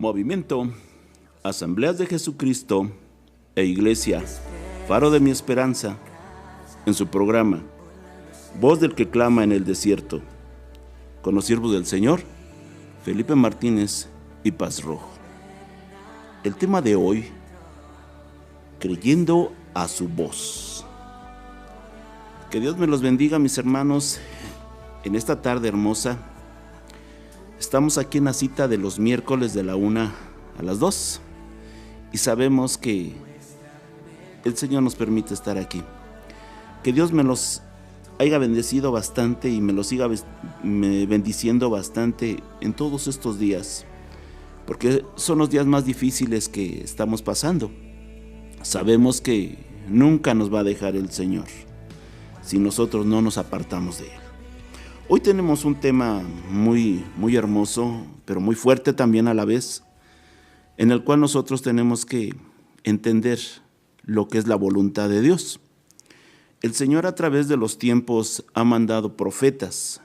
Movimiento, Asambleas de Jesucristo e Iglesia, Faro de mi Esperanza, en su programa, Voz del que clama en el desierto, con los siervos del Señor, Felipe Martínez y Paz Rojo. El tema de hoy, creyendo a su voz. Que Dios me los bendiga, mis hermanos, en esta tarde hermosa. Estamos aquí en la cita de los miércoles de la 1 a las 2 y sabemos que el Señor nos permite estar aquí. Que Dios me los haya bendecido bastante y me los siga bendiciendo bastante en todos estos días, porque son los días más difíciles que estamos pasando. Sabemos que nunca nos va a dejar el Señor si nosotros no nos apartamos de Él. Hoy tenemos un tema muy hermoso, pero muy fuerte también a la vez, en el cual nosotros tenemos que entender lo que es la voluntad de Dios. El Señor a través de los tiempos ha mandado profetas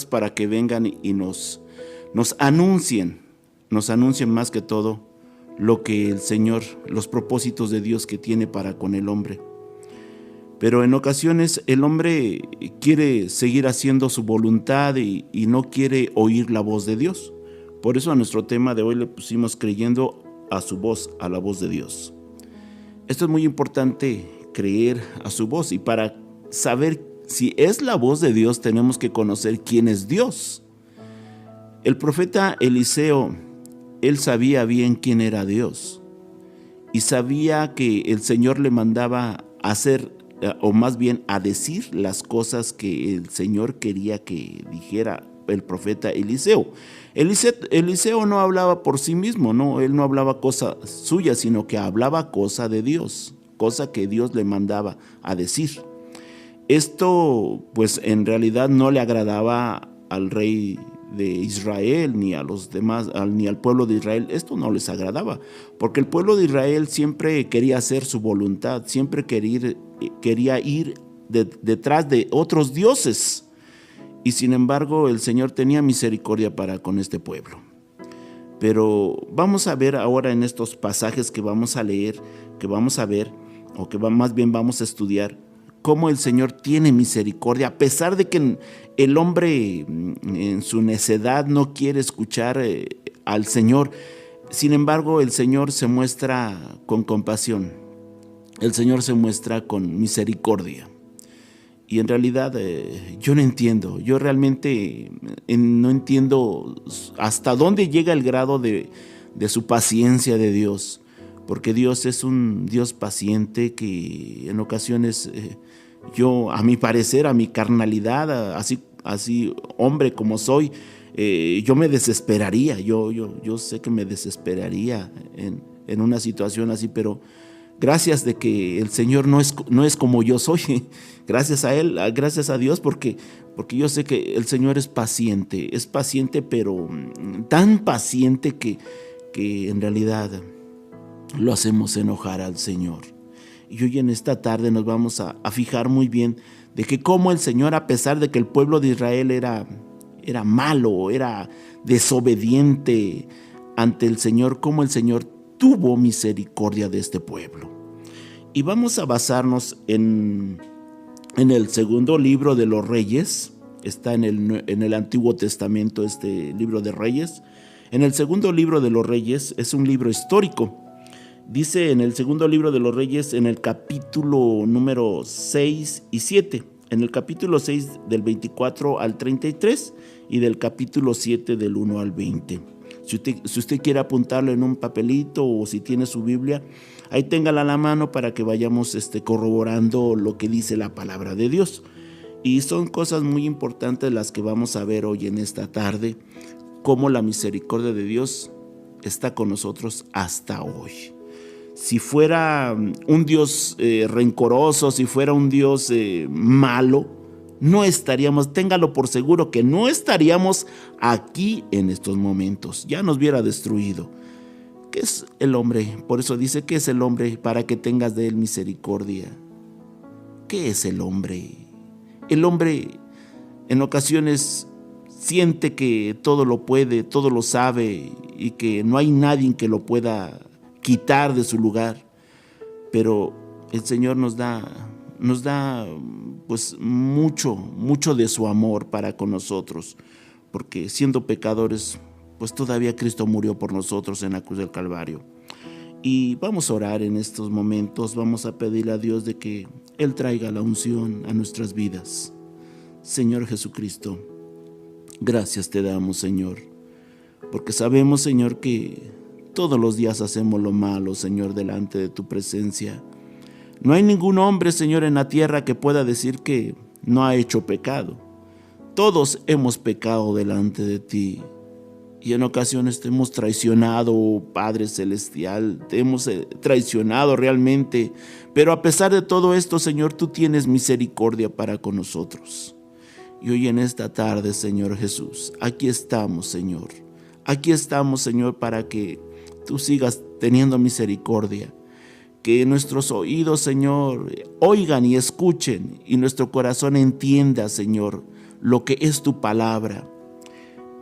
para que vengan y nos anuncien más que todo lo que el Señor, los propósitos de Dios que tiene para con el hombre. Pero en ocasiones el hombre quiere seguir haciendo su voluntad y no quiere oír la voz de Dios. Por eso a nuestro tema de hoy le pusimos creyendo a su voz, a la voz de Dios. Esto es muy importante, creer a su voz, y para saber si es la voz de Dios tenemos que conocer quién es Dios. El profeta Eliseo, él sabía bien quién era Dios y sabía que el Señor le mandaba a hacer, o más bien a decir las cosas que el Señor quería que dijera el profeta Eliseo. Eliseo no hablaba por sí mismo, no, él no hablaba cosa suya, sino que hablaba cosa de Dios, cosa que Dios le mandaba a decir. Esto pues en realidad no le agradaba al rey de Israel, ni a los demás, ni al pueblo de Israel. Esto no les agradaba, porque el pueblo de Israel siempre quería hacer su voluntad, siempre quería ir detrás de otros dioses, y sin embargo el Señor tenía misericordia para con este pueblo. Pero vamos a ver ahora en estos pasajes que vamos a leer, que vamos a ver, o que más bien vamos a estudiar, cómo el Señor tiene misericordia, a pesar de que el hombre en su necedad no quiere escuchar al Señor. Sin embargo, el Señor se muestra con compasión, el Señor se muestra con misericordia. Y en realidad yo realmente no entiendo hasta dónde llega el grado de su paciencia de Dios, porque Dios es un Dios paciente que en ocasiones yo, a mi parecer, a mi carnalidad, así hombre como soy, yo me desesperaría, yo sé que me desesperaría en una situación así, pero gracias de que el Señor no es como yo soy, gracias a Él, gracias a Dios, porque yo sé que el Señor es paciente, pero tan paciente que en realidad lo hacemos enojar al Señor. Y hoy en esta tarde nos vamos a fijar muy bien de que cómo el Señor, a pesar de que el pueblo de Israel era malo, era desobediente ante el Señor, cómo el Señor tuvo misericordia de este pueblo. Y vamos a basarnos en el segundo libro de los Reyes. Está en el Antiguo Testamento este libro de Reyes. En el segundo libro de los Reyes es un libro histórico. Dice en el segundo libro de los Reyes, en el capítulo número 6 y 7, en el capítulo 6 del 24 al 33 y del capítulo 7 del 1 al 20. Si usted quiere apuntarlo en un papelito o si tiene su Biblia, ahí téngala a la mano para que vayamos corroborando lo que dice la palabra de Dios. Y son cosas muy importantes las que vamos a ver hoy en esta tarde, cómo la misericordia de Dios está con nosotros hasta hoy. Si fuera un Dios rencoroso, si fuera un Dios malo, no estaríamos, téngalo por seguro que no estaríamos aquí en estos momentos, ya nos hubiera destruido. ¿Qué es el hombre? Por eso dice, ¿qué es el hombre para que tengas de él misericordia? ¿Qué es el hombre? El hombre en ocasiones siente que todo lo puede, todo lo sabe y que no hay nadie que lo pueda quitar de su lugar. Pero el Señor nos da pues mucho de su amor para con nosotros, porque siendo pecadores, pues todavía Cristo murió por nosotros en la cruz del Calvario. Y vamos a orar en estos momentos, vamos a pedirle a Dios de que Él traiga la unción a nuestras vidas. Señor Jesucristo, gracias te damos, Señor, porque sabemos, Señor, que todos los días hacemos lo malo, Señor, delante de tu presencia. No hay ningún hombre, Señor, en la tierra que pueda decir que no ha hecho pecado. Todos hemos pecado delante de ti. Y en ocasiones te hemos traicionado, Padre Celestial, te hemos traicionado realmente. Pero a pesar de todo esto, Señor, tú tienes misericordia para con nosotros. Y hoy en esta tarde, Señor Jesús, aquí estamos, Señor. Aquí estamos, Señor, para que tú sigas teniendo misericordia. Que nuestros oídos, Señor, oigan y escuchen, y nuestro corazón entienda, Señor, lo que es tu palabra.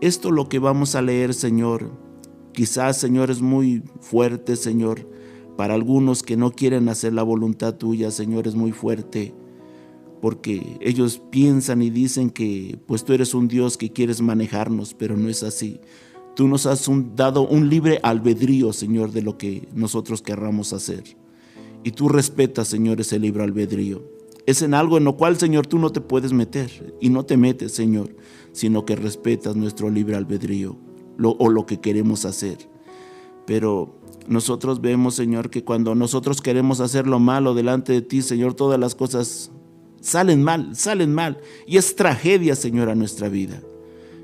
Esto lo que vamos a leer, Señor, quizás, Señor, es muy fuerte, Señor. Para algunos que no quieren hacer la voluntad tuya, Señor, es muy fuerte, porque ellos piensan y dicen que pues tú eres un Dios que quieres manejarnos, pero no es así. Tú nos has dado un libre albedrío, Señor, de lo que nosotros querramos hacer. Y tú respetas, Señor, ese libre albedrío. Es en algo en lo cual, Señor, tú no te puedes meter, y no te metes, Señor, sino que respetas nuestro libre albedrío o lo que queremos hacer. Pero nosotros vemos, Señor, que cuando nosotros queremos hacer lo malo delante de ti, Señor, todas las cosas salen mal, y es tragedia, Señor, a nuestra vida.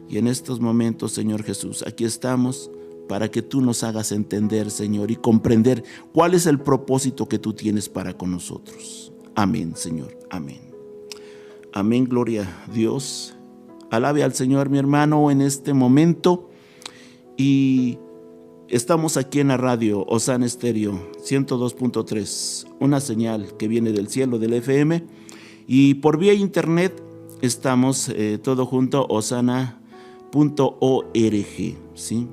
Y en estos momentos, Señor Jesús, aquí estamos para que tú nos hagas entender, Señor, y comprender cuál es el propósito que tú tienes para con nosotros. Amén, Señor, amén. Amén, gloria a Dios. Alabe al Señor, mi hermano, en este momento. Y estamos aquí en la radio Osana Estéreo 102.3, una señal que viene del cielo, del FM. Y por vía internet estamos todo junto, osana.org, ¿sí?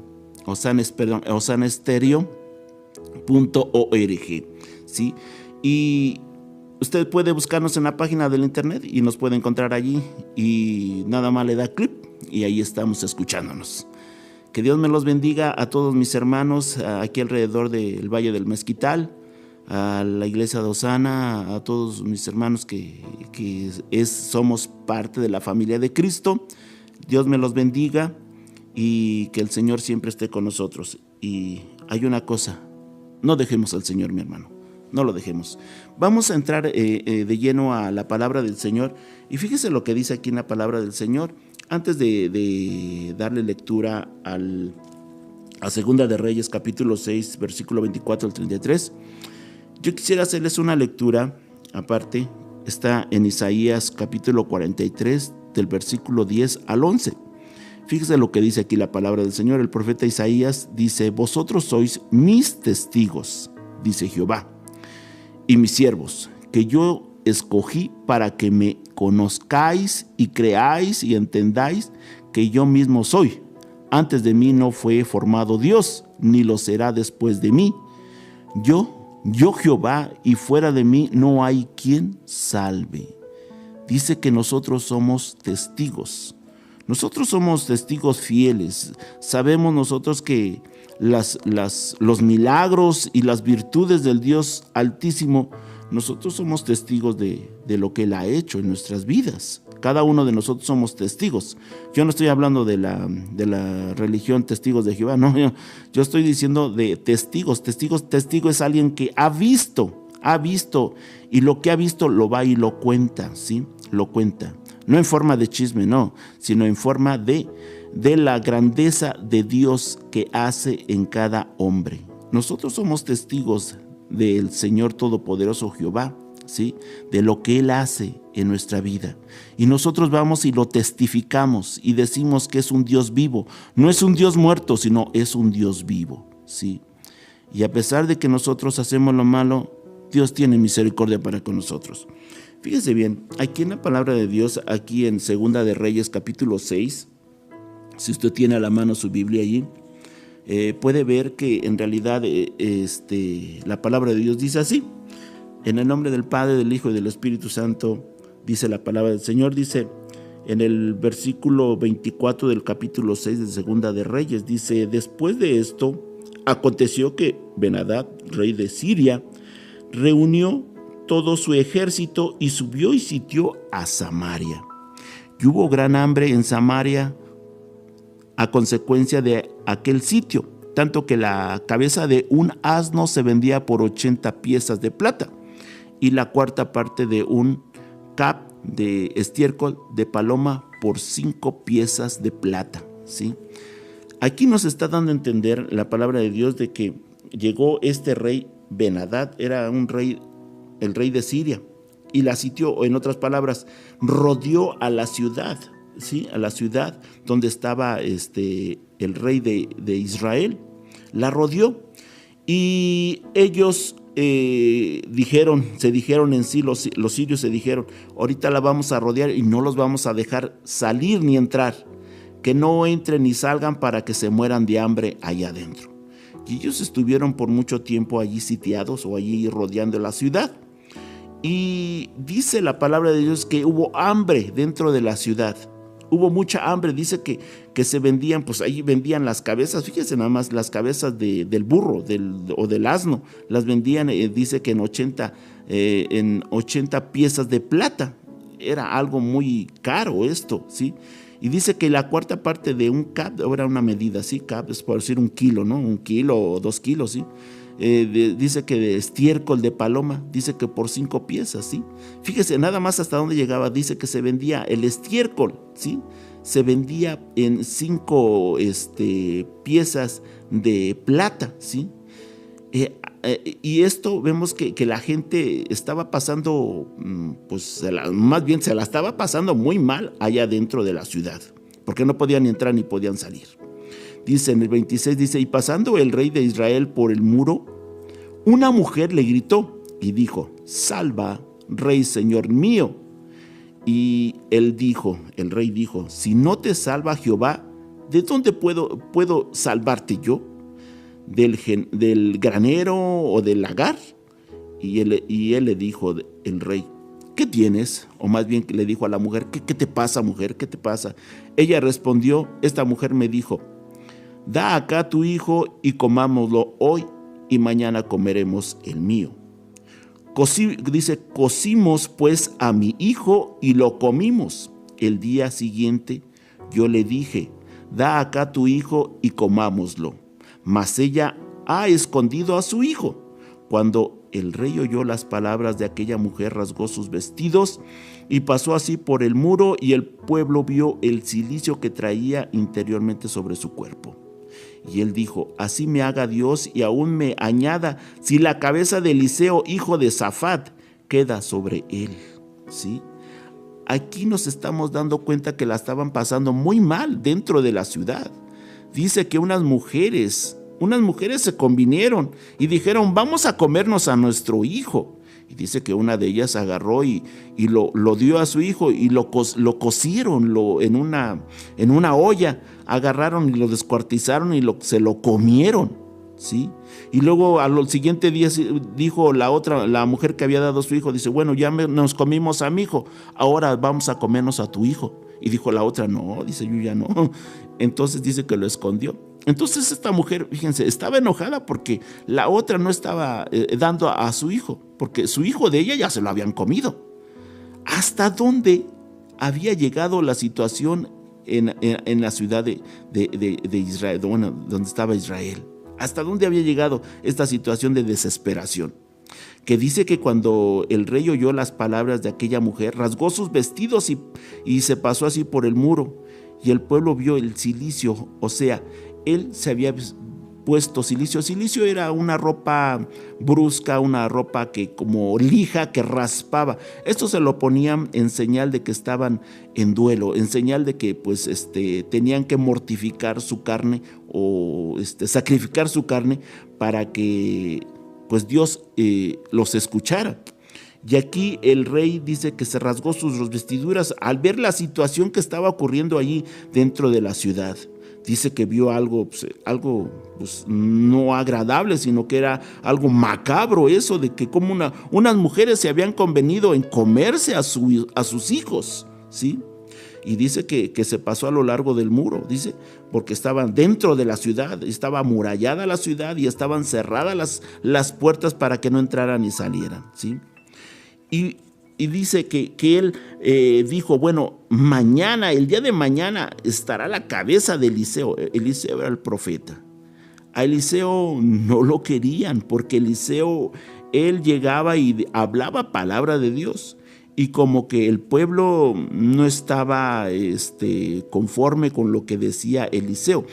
osanaestereo.org, ¿sí? Y usted puede buscarnos en la página del internet y nos puede encontrar allí, y nada más le da clic y ahí estamos escuchándonos. Que Dios me los bendiga a todos mis hermanos aquí alrededor del Valle del Mezquital, a la iglesia de Osana, a todos mis hermanos que somos parte de la familia de Cristo. Dios me los bendiga y que el Señor siempre esté con nosotros. Y hay una cosa, no dejemos al Señor, mi hermano, no lo dejemos. Vamos a entrar de lleno a la palabra del Señor, y fíjese lo que dice aquí en la palabra del Señor. Antes de darle lectura a Segunda de Reyes, capítulo 6, versículo 24 al 33, yo quisiera hacerles una lectura aparte. Está en Isaías capítulo 43, del versículo 10 al 11. Fíjese lo que dice aquí la palabra del Señor. El profeta Isaías dice: vosotros sois mis testigos, dice Jehová, y mis siervos, que yo escogí para que me conozcáis y creáis y entendáis que yo mismo soy. Antes de mí no fue formado Dios, ni lo será después de mí. Yo Jehová, y fuera de mí no hay quien salve. Dice que nosotros somos testigos. Nosotros somos testigos fieles. Sabemos nosotros que los milagros y las virtudes del Dios Altísimo, nosotros somos testigos de lo que Él ha hecho en nuestras vidas. Cada uno de nosotros somos testigos. Yo no estoy hablando de la religión Testigos de Jehová, no. Yo estoy diciendo de testigos. Testigo es alguien que ha visto, y lo que ha visto lo va y lo cuenta, ¿sí? Lo cuenta. No en forma de chisme, no, sino en forma de la grandeza de Dios que hace en cada hombre. Nosotros somos testigos del Señor Todopoderoso Jehová, ¿sí? De lo que Él hace en nuestra vida. Y nosotros vamos y lo testificamos y decimos que es un Dios vivo. No es un Dios muerto, sino es un Dios vivo, ¿sí? Y a pesar de que nosotros hacemos lo malo, Dios tiene misericordia para con nosotros. Fíjese bien, aquí en la palabra de Dios, aquí en Segunda de Reyes capítulo 6, si usted tiene a la mano su Biblia allí, puede ver que en realidad la palabra de Dios dice así: en el nombre del Padre, del Hijo y del Espíritu Santo, dice la palabra del Señor. Dice en el versículo 24 del capítulo 6 de Segunda de Reyes, dice: después de esto, aconteció que Ben-Hadad, rey de Siria, reunió todo su ejército y subió y sitió a Samaria. Y hubo gran hambre en Samaria a consecuencia de aquel sitio, tanto que la cabeza de un asno se vendía por 80 piezas de plata, y la cuarta parte de un cap de estiércol de paloma por 5 piezas de plata, ¿sí? Aquí nos está dando a entender la palabra de Dios de que llegó este rey Ben-Hadad, era un rey, el rey de Siria, y la sitió, o en otras palabras, rodeó a la ciudad, ¿sí? A la ciudad donde estaba el rey de Israel, la rodeó, y ellos se dijeron en sí, los sirios se dijeron: ahorita la vamos a rodear y no los vamos a dejar salir ni entrar, que no entren ni salgan para que se mueran de hambre allá adentro. Y ellos estuvieron por mucho tiempo allí sitiados o allí rodeando la ciudad. Y dice la palabra de Dios que hubo hambre dentro de la ciudad. Hubo mucha hambre, dice que se vendían, pues ahí vendían las cabezas, fíjense nada más, las cabezas del burro o del asno, las vendían, dice que en 80 piezas de plata. Era algo muy caro esto, ¿sí? Y dice que la cuarta parte de un cap, era una medida, ¿sí? Cap es por decir 1 kilo, ¿no? 1 kilo o 2 kilos, ¿sí? Dice que de estiércol de paloma, dice que por 5 piezas, ¿sí? Fíjese nada más hasta dónde llegaba. Dice que se vendía el estiércol, ¿sí? Se vendía en 5 piezas de plata, ¿sí? Y esto vemos que la gente estaba pasando, pues más bien se la estaba pasando muy mal allá dentro de la ciudad, porque no podían entrar ni podían salir. Dice en el 26, dice: y pasando el rey de Israel por el muro, una mujer le gritó y dijo: salva, rey, señor mío. Y el rey dijo: si no te salva Jehová, ¿de dónde puedo salvarte yo? ¿Del granero o del lagar? Y él le dijo, el rey: ¿qué tienes? O más bien le dijo a la mujer: ¿Qué te pasa, mujer? ¿Qué te pasa? Ella respondió, esta mujer me dijo: da acá tu hijo y comámoslo hoy, y mañana comeremos el mío. Cocimos pues a mi hijo y lo comimos. El día siguiente yo le dije: da acá tu hijo y comámoslo. Mas ella ha escondido a su hijo. Cuando el rey oyó las palabras de aquella mujer, rasgó sus vestidos y pasó así por el muro, y el pueblo vio el cilicio que traía interiormente sobre su cuerpo. Y él dijo: así me haga Dios y aún me añada, si la cabeza de Eliseo, hijo de Safat, queda sobre él. ¿Sí? Aquí nos estamos dando cuenta que la estaban pasando muy mal dentro de la ciudad. Dice que unas mujeres se convinieron y dijeron: vamos a comernos a nuestro hijo. Y dice que una de ellas agarró y lo dio a su hijo y lo cocieron en una olla. Agarraron y lo descuartizaron y se lo comieron, ¿sí? Y luego al siguiente día dijo la mujer que había dado a su hijo, dice: bueno, ya nos comimos a mi hijo, ahora vamos a comernos a tu hijo. Y dijo la otra: no, dice, yo ya no. Entonces dice que lo escondió. Entonces esta mujer, fíjense, estaba enojada porque la otra no estaba dando a su hijo, porque su hijo de ella ya se lo habían comido. ¿Hasta dónde había llegado la situación en la ciudad de Israel, bueno, donde estaba Israel? ¿Hasta dónde había llegado esta situación de desesperación? Que dice que cuando el rey oyó las palabras de aquella mujer, rasgó sus vestidos y se pasó así por el muro, y el pueblo vio el cilicio, o sea, él se había puesto cilicio. Cilicio era una ropa brusca, una ropa que como lija, que raspaba. Esto se lo ponían en señal de que estaban en duelo, en señal de que pues tenían que mortificar su carne o sacrificar su carne para que pues Dios los escuchara. Y aquí el rey dice que se rasgó sus vestiduras al ver la situación que estaba ocurriendo allí dentro de la ciudad. dice que vio algo pues, no agradable, sino que era algo macabro, eso de que como unas mujeres se habían convenido en comerse a sus hijos, ¿sí? Y dice que se pasó a lo largo del muro, dice, porque estaban dentro de la ciudad, estaba amurallada la ciudad y estaban cerradas las puertas para que no entraran ni salieran, ¿sí? Y dice que él dijo, bueno, el día de mañana estará la cabeza de Eliseo. Eliseo era el profeta. A Eliseo no lo querían porque Eliseo, él llegaba y hablaba palabra de Dios. Y como que el pueblo no estaba conforme con lo que decía Eliseo.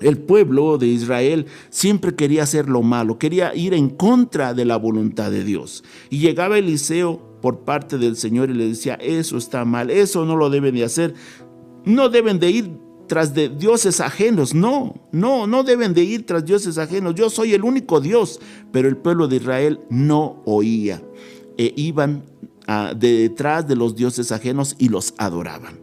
El pueblo de Israel siempre quería hacer lo malo, quería ir en contra de la voluntad de Dios. Y llegaba Eliseo por parte del Señor y le decía, eso está mal, eso no lo deben de hacer, no deben de ir tras de dioses ajenos, no deben de ir tras dioses ajenos, yo soy el único Dios. Pero el pueblo de Israel no oía, iban detrás de los dioses ajenos y los adoraban.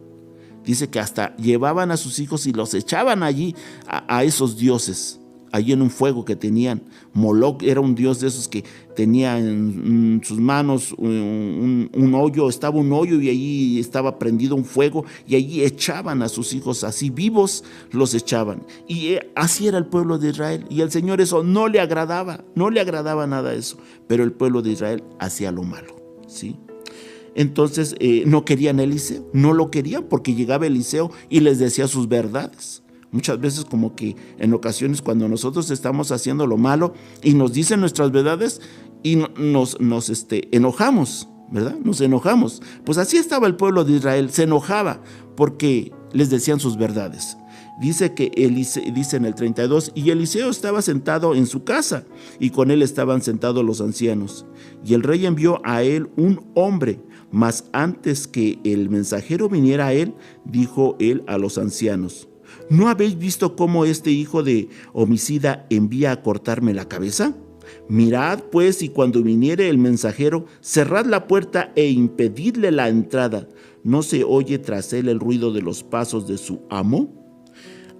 Dice que hasta llevaban a sus hijos y los echaban allí a esos dioses, allí en un fuego que tenían. Moloc era un dios de esos que tenía en sus manos un hoyo, estaba un hoyo y allí estaba prendido un fuego y allí echaban a sus hijos así vivos, los echaban. Y así era el pueblo de Israel, y al Señor eso no le agradaba nada eso, pero el pueblo de Israel hacía lo malo, ¿sí? Entonces no querían a Eliseo, no lo querían porque llegaba Eliseo y les decía sus verdades. Muchas veces como que en ocasiones cuando nosotros estamos haciendo lo malo y nos dicen nuestras verdades y nos enojamos, ¿verdad? Nos enojamos. Pues así estaba el pueblo de Israel, se enojaba porque les decían sus verdades. Dice que dice en el 32, y Eliseo estaba sentado en su casa, y con él estaban sentados los ancianos. Y el rey envió a él un hombre, mas antes que el mensajero viniera a él, dijo él a los ancianos: ¿no habéis visto cómo este hijo de homicida envía a cortarme la cabeza? Mirad pues, y cuando viniere el mensajero, cerrad la puerta e impedidle la entrada. ¿No se oye tras él el ruido de los pasos de su amo?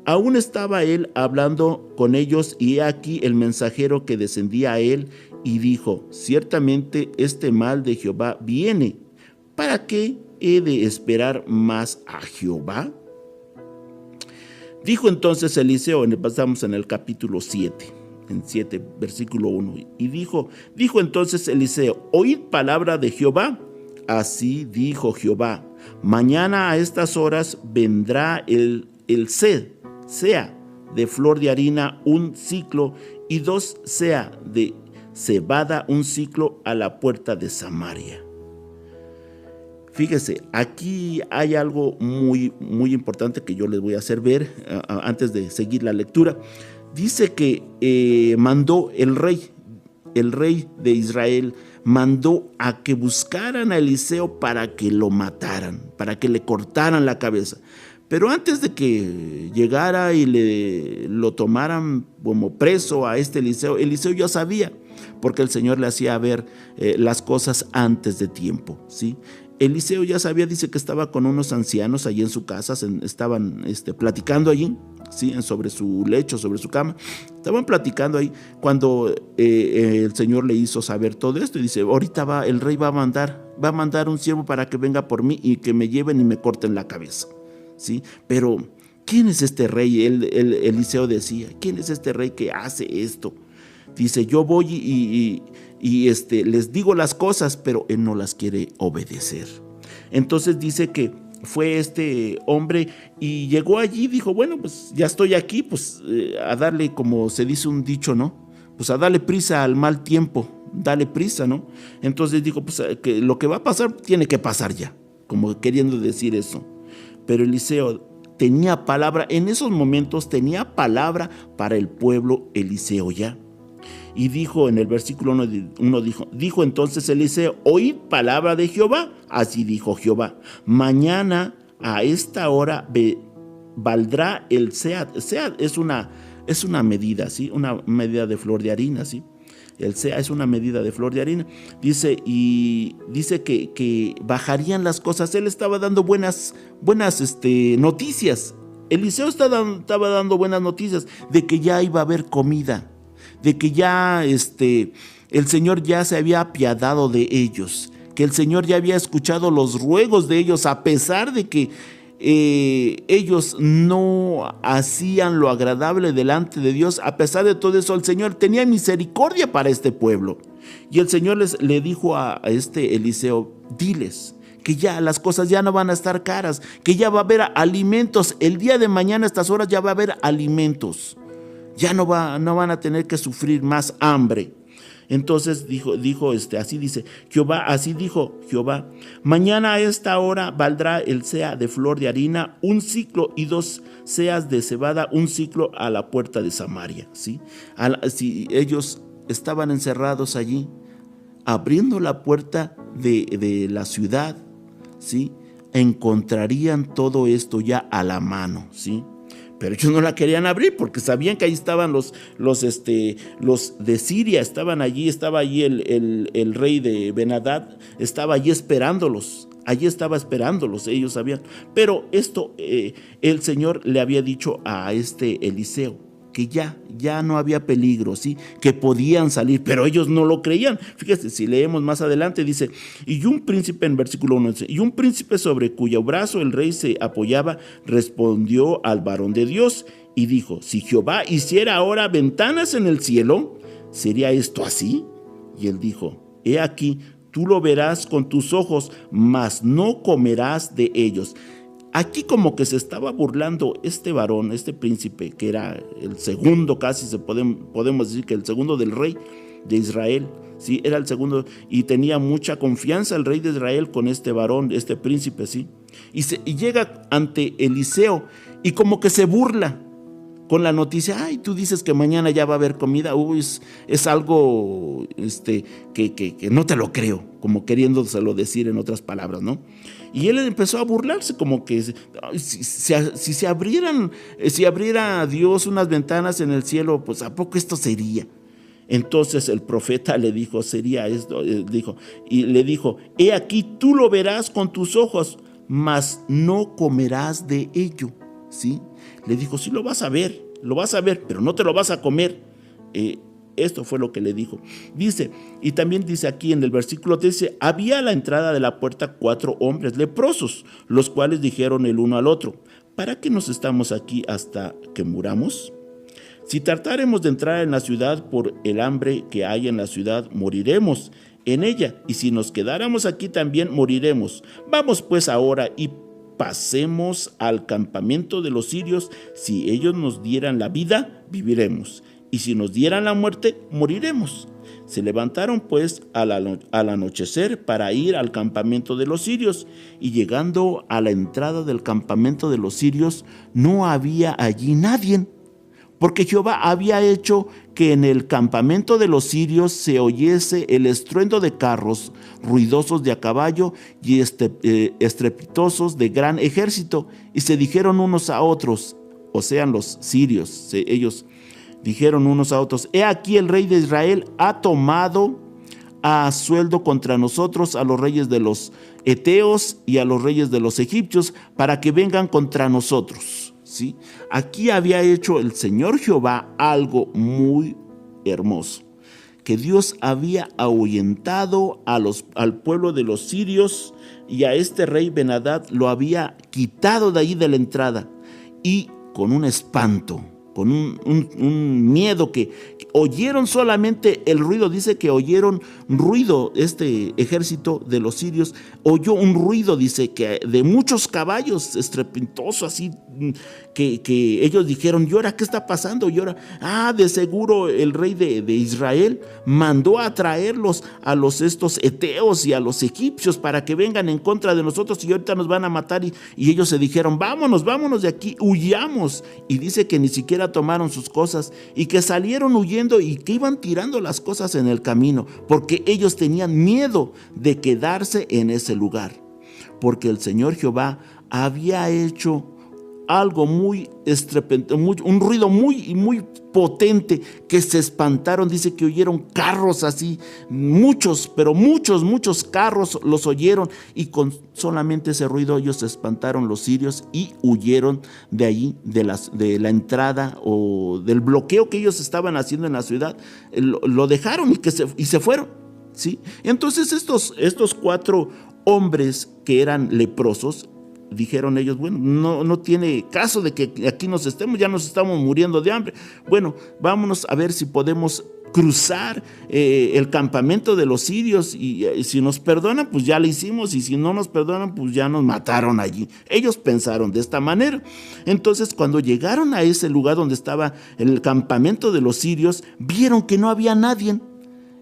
Aún estaba él hablando con ellos, y he aquí el mensajero que descendía a él, y dijo: ciertamente este mal de Jehová viene. ¿Para qué he de esperar más a Jehová? Dijo entonces Eliseo, pasamos en el capítulo 7, en 7, versículo 1, y dijo entonces Eliseo: oíd palabra de Jehová. Así dijo Jehová: mañana a estas horas vendrá el sea de flor de harina un ciclo, y 2 sea de cebada un ciclo a la puerta de Samaria. Fíjese, aquí hay algo muy, muy importante que yo les voy a hacer ver antes de seguir la lectura. Dice que mandó el rey de Israel, mandó a que buscaran a Eliseo para que lo mataran, para que le cortaran la cabeza. Pero antes de que llegara y lo tomaran como preso a Eliseo ya sabía, porque el Señor le hacía ver las cosas antes de tiempo, ¿sí? Eliseo ya sabía, dice que estaba con unos ancianos allí en su casa, estaban platicando allí, ¿sí? Sobre su lecho, sobre su cama, estaban platicando ahí cuando el Señor le hizo saber todo esto y dice: ahorita el rey va a mandar un siervo para que venga por mí y que me lleven y me corten la cabeza, ¿sí? Pero ¿quién es este rey? Eliseo decía: ¿quién es este rey que hace esto? Dice: yo voy y les digo las cosas, pero él no las quiere obedecer. Entonces dice que fue este hombre y llegó allí, dijo: bueno, pues ya estoy aquí, pues a darle, como se dice un dicho, ¿no? Pues a darle prisa al mal tiempo, dale prisa, ¿no? Entonces dijo: pues que lo que va a pasar tiene que pasar ya, como queriendo decir eso. Pero Eliseo tenía palabra, en esos momentos tenía palabra para el pueblo Eliseo ya. Y dijo en el versículo 1, dijo entonces Eliseo: oíd palabra de Jehová. Así dijo Jehová: mañana a esta hora valdrá el sead. Sead es una medida, ¿sí? Una medida de flor de harina, ¿sí? El sead es una medida de flor de harina. Dice que bajarían las cosas. Él estaba dando buenas noticias Eliseo estaba dando buenas noticias de que ya iba a haber comida, de que ya el Señor ya se había apiadado de ellos, que el Señor ya había escuchado los ruegos de ellos, a pesar de que ellos no hacían lo agradable delante de Dios. A pesar de todo eso, el Señor tenía misericordia para este pueblo. Y el Señor le dijo a este Eliseo: diles que ya las cosas ya no van a estar caras, que ya va a haber alimentos. El día de mañana a estas horas ya va a haber alimentos. Ya no van a tener que sufrir más hambre. Entonces dijo, así dice Jehová, así dijo Jehová: mañana a esta hora valdrá el seah de flor de harina 1 siclo, y 2 seas de cebada 1 siclo a la puerta de Samaria. ¿Sí? Si ellos estaban encerrados allí, abriendo la puerta de la ciudad, ¿sí?, encontrarían todo esto ya a la mano, ¿sí? Pero ellos no la querían abrir porque sabían que ahí estaban los de Siria, estaban allí, estaba allí el rey de Ben-Hadad, estaba allí esperándolos, ellos sabían. Pero esto el Señor le había dicho a Eliseo, que ya no había peligro, ¿sí?, que podían salir, pero ellos no lo creían. Fíjate, si leemos más adelante, dice: y un príncipe, en versículo 1, dice: y un príncipe sobre cuyo brazo el rey se apoyaba, respondió al varón de Dios y dijo: si Jehová hiciera ahora ventanas en el cielo, ¿sería esto así? Y él dijo: he aquí, tú lo verás con tus ojos, mas no comerás de ellos. Aquí como que se estaba burlando este varón, este príncipe, que era el segundo, casi podemos decir que el segundo del rey de Israel, ¿sí? Era el segundo, y tenía mucha confianza el rey de Israel con este varón, este príncipe, ¿sí? Y llega ante Eliseo y como que se burla con la noticia: ay, tú dices que mañana ya va a haber comida. Uy, es algo que no te lo creo, como queriéndoselo decir en otras palabras, ¿no? Y él empezó a burlarse, como que si abriera Dios unas ventanas en el cielo, pues ¿a poco esto sería? Entonces el profeta le dijo: sería esto, y le dijo: he aquí, tú lo verás con tus ojos, mas no comerás de ello, ¿sí? Le dijo: sí, lo vas a ver, pero no te lo vas a comer. Esto fue lo que le dijo. Dice, y también dice aquí en el versículo 13: había a la entrada de la puerta 4 hombres leprosos, los cuales dijeron el uno al otro: ¿para qué nos estamos aquí hasta que muramos? Si tratáremos de entrar en la ciudad por el hambre que hay en la ciudad, moriremos en ella, y si nos quedáramos aquí también moriremos. Vamos pues ahora y pasemos al campamento de los sirios. Si ellos nos dieran la vida, viviremos, y si nos dieran la muerte, moriremos. Se levantaron pues al anochecer para ir al campamento de los sirios, y llegando a la entrada del campamento de los sirios, no había allí nadie, porque Jehová había hecho que en el campamento de los sirios se oyese el estruendo de carros ruidosos de a caballo y estrepitosos de gran ejército. Y se dijeron unos a otros, o sean los sirios, ellos dijeron unos a otros: he aquí, el rey de Israel ha tomado a sueldo contra nosotros a los reyes de los heteos y a los reyes de los egipcios, para que vengan contra nosotros. ¿Sí? Aquí había hecho el Señor Jehová algo muy hermoso, que Dios había ahuyentado al pueblo de los sirios, y a este rey Ben-Hadad lo había quitado de ahí de la entrada, y con un espanto, con un miedo, que oyeron solamente el ruido. Dice que oyeron ruido, este ejército de los sirios oyó un ruido, dice, que de muchos caballos, estrepitoso, así, que ellos dijeron: ¿y ahora qué está pasando? Y ahora, de seguro el rey de Israel mandó a traerlos a estos heteos y a los egipcios para que vengan en contra de nosotros, y ahorita nos van a matar. Y ellos se dijeron: vámonos de aquí, huyamos. Y dice que ni siquiera tomaron sus cosas, y que salieron huyendo, y que iban tirando las cosas en el camino, porque ellos tenían miedo de quedarse en ese lugar, porque el Señor Jehová había hecho algo muy estrepitoso, un ruido muy potente, que se espantaron. Dice que oyeron carros así, muchos carros los oyeron, y con solamente ese ruido ellos se espantaron, los sirios, y huyeron de allí, de la entrada o del bloqueo que ellos estaban haciendo en la ciudad. Lo dejaron y se fueron, ¿sí? Entonces estos 4 hombres que eran leprosos, dijeron ellos, bueno, no tiene caso de que aquí ya nos estamos muriendo de hambre. Bueno, vámonos a ver si podemos cruzar el campamento de los sirios, y si nos perdonan, pues ya lo hicimos, y si no nos perdonan, pues ya nos mataron allí. Ellos pensaron de esta manera. Entonces, cuando llegaron a ese lugar donde estaba el campamento de los sirios, vieron que no había nadie.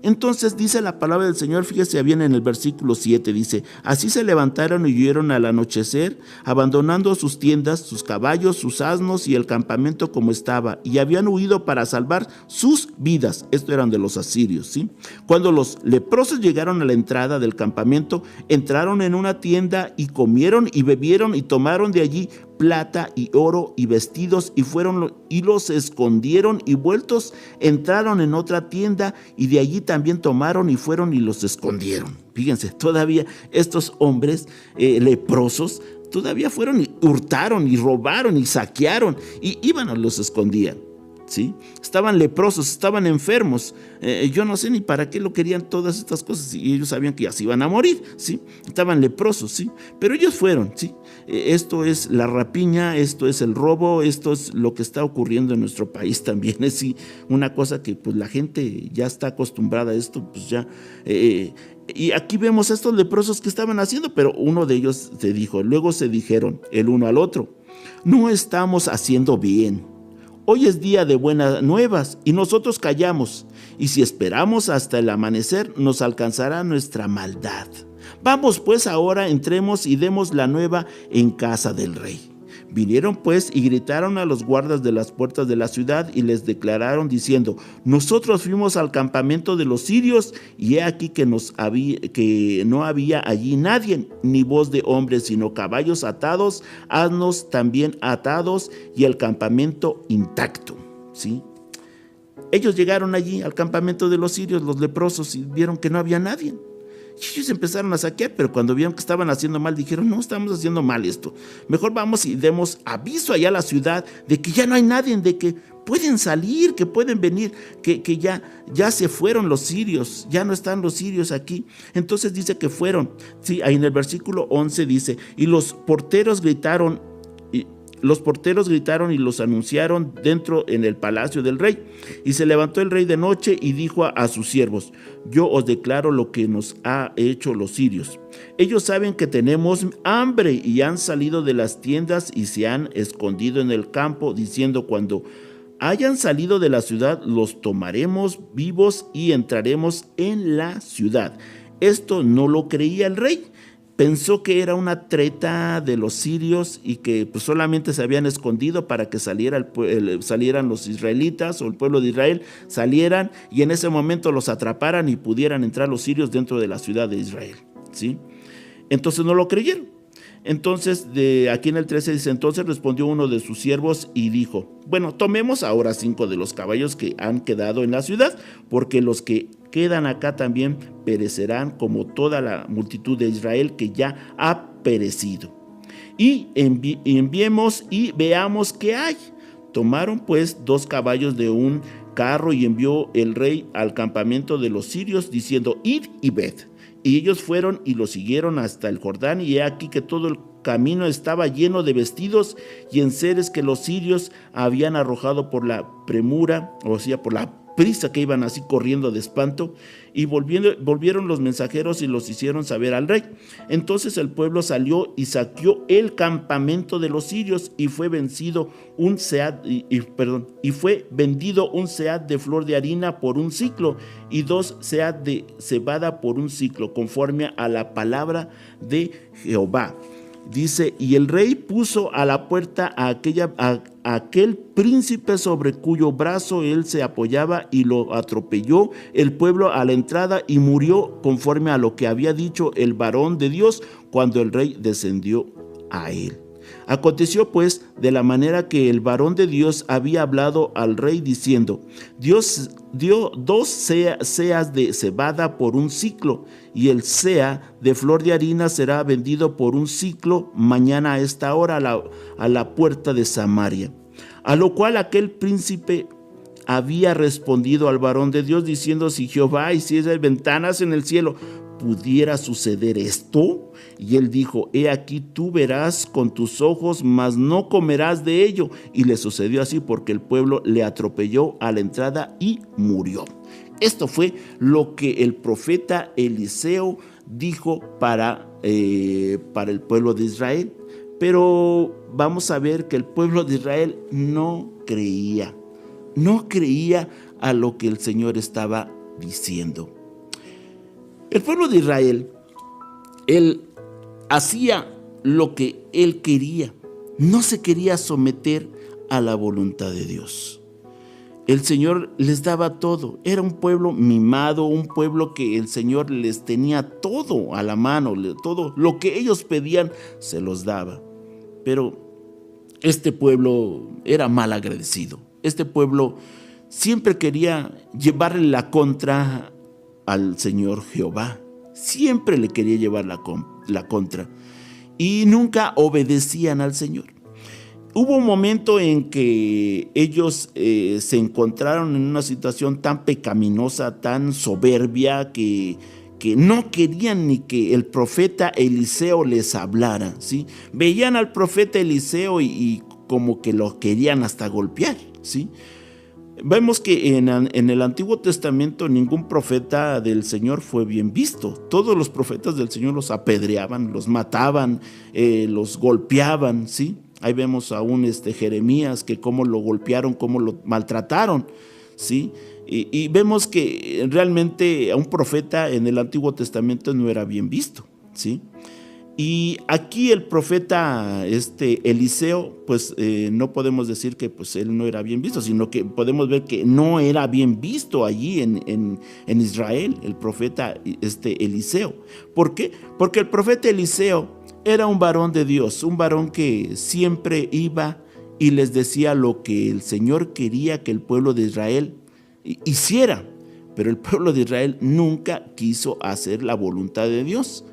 Entonces dice la palabra del Señor, fíjese bien en el versículo 7, dice: así se levantaron y huyeron al anochecer, abandonando sus tiendas, sus caballos, sus asnos y el campamento como estaba, y habían huido para salvar sus vidas. Esto eran de los asirios, ¿sí? Cuando los leprosos llegaron a la entrada del campamento, entraron en una tienda y comieron y bebieron y tomaron de allí plata y oro y vestidos, y fueron y los escondieron, y vueltos entraron en otra tienda y de allí también tomaron y fueron y los escondieron. Fíjense, todavía estos hombres leprosos todavía fueron y hurtaron y robaron y saquearon, y iban y los escondían, ¿sí? Estaban leprosos, estaban enfermos. Yo no sé ni para qué lo querían todas estas cosas, y ellos sabían que ya se iban a morir, ¿sí? Estaban leprosos, ¿sí? Pero ellos fueron, ¿sí? Esto es la rapiña, esto es el robo, esto es lo que está ocurriendo en nuestro país también. Es sí, una cosa que pues la gente ya está acostumbrada a esto, pues ya. Y aquí vemos a estos leprosos que estaban haciendo, pero uno de ellos luego se dijeron el uno al otro: no estamos haciendo bien. Hoy es día de buenas nuevas y nosotros callamos, y si esperamos hasta el amanecer nos alcanzará nuestra maldad. Vamos pues ahora, entremos y demos la nueva en casa del rey. Vinieron pues y gritaron a los guardas de las puertas de la ciudad y les declararon diciendo: nosotros fuimos al campamento de los sirios, y he aquí que no había allí nadie, ni voz de hombre, sino caballos atados, asnos también atados, y el campamento intacto, ¿sí? Ellos llegaron allí al campamento de los sirios, los leprosos, y vieron que no había nadie. Y ellos empezaron a saquear, pero cuando vieron que estaban haciendo mal, dijeron: no, estamos haciendo mal esto. Mejor vamos y demos aviso allá a la ciudad de que ya no hay nadie, de que pueden salir, que pueden venir, que ya se fueron los sirios, ya no están los sirios aquí. Entonces dice que fueron, sí, ahí en el versículo 11 dice: y los porteros gritaron y los anunciaron dentro en el palacio del rey. Y se levantó el rey de noche y dijo a sus siervos: yo os declaro lo que nos ha hecho los sirios. Ellos saben que tenemos hambre y han salido de las tiendas y se han escondido en el campo, diciendo: cuando hayan salido de la ciudad los tomaremos vivos y entraremos en la ciudad. Esto no lo creía el rey. Pensó que era una treta de los sirios y que pues solamente se habían escondido para que salieran los israelitas, o el pueblo de Israel salieran, y en ese momento los atraparan y pudieran entrar los sirios dentro de la ciudad de Israel, ¿sí? Entonces no lo creyeron. Entonces aquí en el 13 dice: entonces respondió uno de sus siervos y dijo: bueno, tomemos ahora 5 de los caballos que han quedado en la ciudad, porque los que quedan acá también perecerán como toda la multitud de Israel que ya ha perecido. Y enviemos y veamos qué hay. Tomaron pues 2 caballos de un carro y envió el rey al campamento de los sirios diciendo: id y ved. Y ellos fueron y lo siguieron hasta el Jordán, y he aquí que todo el camino estaba lleno de vestidos y enseres que los sirios habían arrojado por la premura, o sea, por la prisa que iban así corriendo de espanto. Y volvieron los mensajeros y los hicieron saber al rey. Entonces el pueblo salió y saqueó el campamento de los sirios, y fue vendido un sead de flor de harina por un siclo, y 2 sead de cebada por un siclo, conforme a la palabra de Jehová. Dice: y el rey puso a la puerta a aquel príncipe sobre cuyo brazo él se apoyaba, y lo atropelló el pueblo a la entrada, y murió conforme a lo que había dicho el varón de Dios cuando el rey descendió a él. Aconteció pues de la manera que el varón de Dios había hablado al rey diciendo: Dios dio 2 seas de cebada por un siclo, y el sea de flor de harina será vendido por un siclo mañana a esta hora a la puerta de Samaria. A lo cual aquel príncipe había respondido al varón de Dios diciendo: si Jehová hiciese ventanas en el cielo, ¿pudiera suceder esto? Y él dijo: he aquí, tú verás con tus ojos, mas no comerás de ello. Y le sucedió así porque el pueblo le atropelló a la entrada y murió. Esto fue lo que el profeta Eliseo dijo para el pueblo de Israel. Pero vamos a ver que el pueblo de Israel no creía a lo que el Señor estaba diciendo. El pueblo de Israel, él hacía lo que él quería, no se quería someter a la voluntad de Dios. El Señor les daba todo, era un pueblo mimado, un pueblo que el Señor les tenía todo a la mano, todo lo que ellos pedían se los daba. Pero este pueblo era mal agradecido, este pueblo siempre quería llevarle la contra al Señor Jehová, siempre le quería llevar la contra y nunca obedecían al Señor. Hubo un momento en que ellos se encontraron en una situación tan pecaminosa, tan soberbia, que no querían ni que el profeta Eliseo les hablara, ¿sí? Veían al profeta Eliseo y como que lo querían hasta golpear, ¿sí? Vemos que en el Antiguo Testamento ningún profeta del Señor fue bien visto. Todos los profetas del Señor los apedreaban, los mataban, los golpeaban, ¿sí? Ahí vemos a un Jeremías, que cómo lo golpearon, cómo lo maltrataron, ¿sí? Y vemos que realmente a un profeta en el Antiguo Testamento no era bien visto, ¿sí? Y aquí el profeta Eliseo, pues no podemos decir que pues él no era bien visto, sino que podemos ver que no era bien visto allí en Israel, el profeta Eliseo. ¿Por qué? Porque el profeta Eliseo era un varón de Dios, un varón que siempre iba y les decía lo que el Señor quería que el pueblo de Israel hiciera, pero el pueblo de Israel nunca quiso hacer la voluntad de Dios.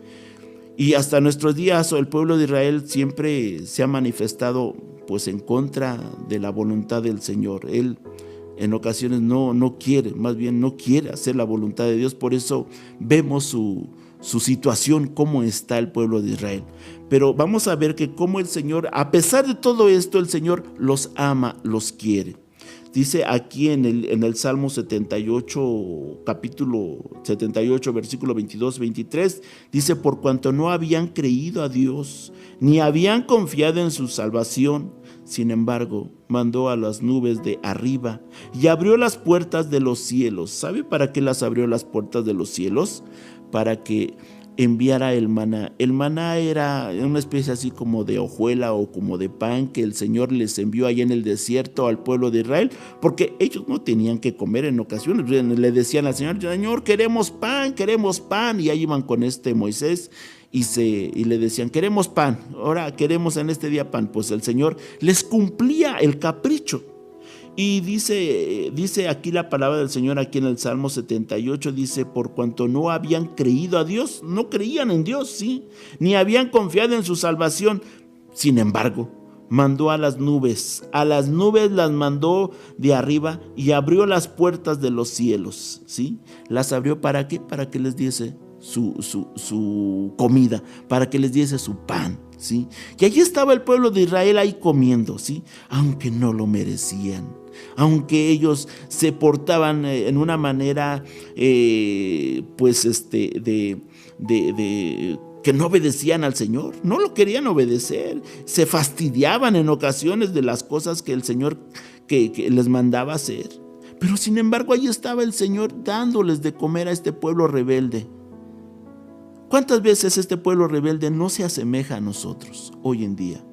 Y hasta nuestros días el pueblo de Israel siempre se ha manifestado pues en contra de la voluntad del Señor. Él en ocasiones no quiere, más bien no quiere hacer la voluntad de Dios. Por eso vemos su situación, cómo está el pueblo de Israel. Pero vamos a ver que cómo el Señor, a pesar de todo esto, el Señor los ama, los quiere. Dice aquí en el Salmo 78, capítulo 78, versículo 22-23, dice: por cuanto no habían creído a Dios, ni habían confiado en su salvación, sin embargo, mandó a las nubes de arriba y abrió las puertas de los cielos. ¿Sabe para qué las abrió las puertas de los cielos? Para que enviara el maná. El maná era una especie así como de hojuela o como de pan que el Señor les envió allá en el desierto al pueblo de Israel, porque ellos no tenían que comer en ocasiones. Le decían al Señor: Señor, queremos pan, y ahí iban con Moisés y le decían: queremos pan, ahora queremos en este día pan. Pues el Señor les cumplía el capricho. Y dice aquí la palabra del Señor, aquí en el Salmo 78, dice: por cuanto no habían creído a Dios, no creían en Dios, ¿sí? Ni habían confiado en su salvación. Sin embargo, mandó a las nubes las mandó de arriba y abrió las puertas de los cielos, ¿sí? ¿Las abrió para qué? Para que les diese su comida, para que les diese su pan, ¿sí? Y allí estaba el pueblo de Israel ahí comiendo, ¿sí? Aunque no lo merecían, aunque ellos se portaban en una manera que no obedecían al Señor, no lo querían obedecer, se fastidiaban en ocasiones de las cosas que el Señor que les mandaba hacer. Pero sin embargo ahí estaba el Señor dándoles de comer a este pueblo rebelde. ¿Cuántas veces este pueblo rebelde no se asemeja a nosotros hoy en día?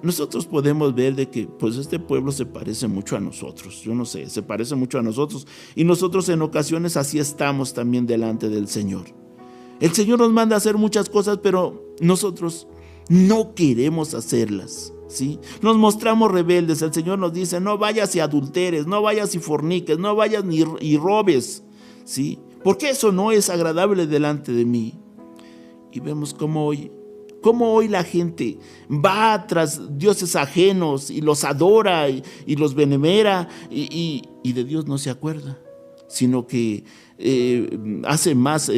Nosotros podemos ver de que pues este pueblo se parece mucho a nosotros, yo no sé, se parece mucho a nosotros, y nosotros en ocasiones así estamos también delante del Señor. El Señor nos manda a hacer muchas cosas, pero nosotros no queremos hacerlas, ¿sí? Nos mostramos rebeldes. El Señor nos dice: no vayas y adulteres, no vayas y forniques, no vayas y robes, ¿sí? Porque eso no es agradable delante de mí. Y vemos cómo hoy la gente va tras dioses ajenos y los adora y los venera, y de Dios no se acuerda, sino que hace más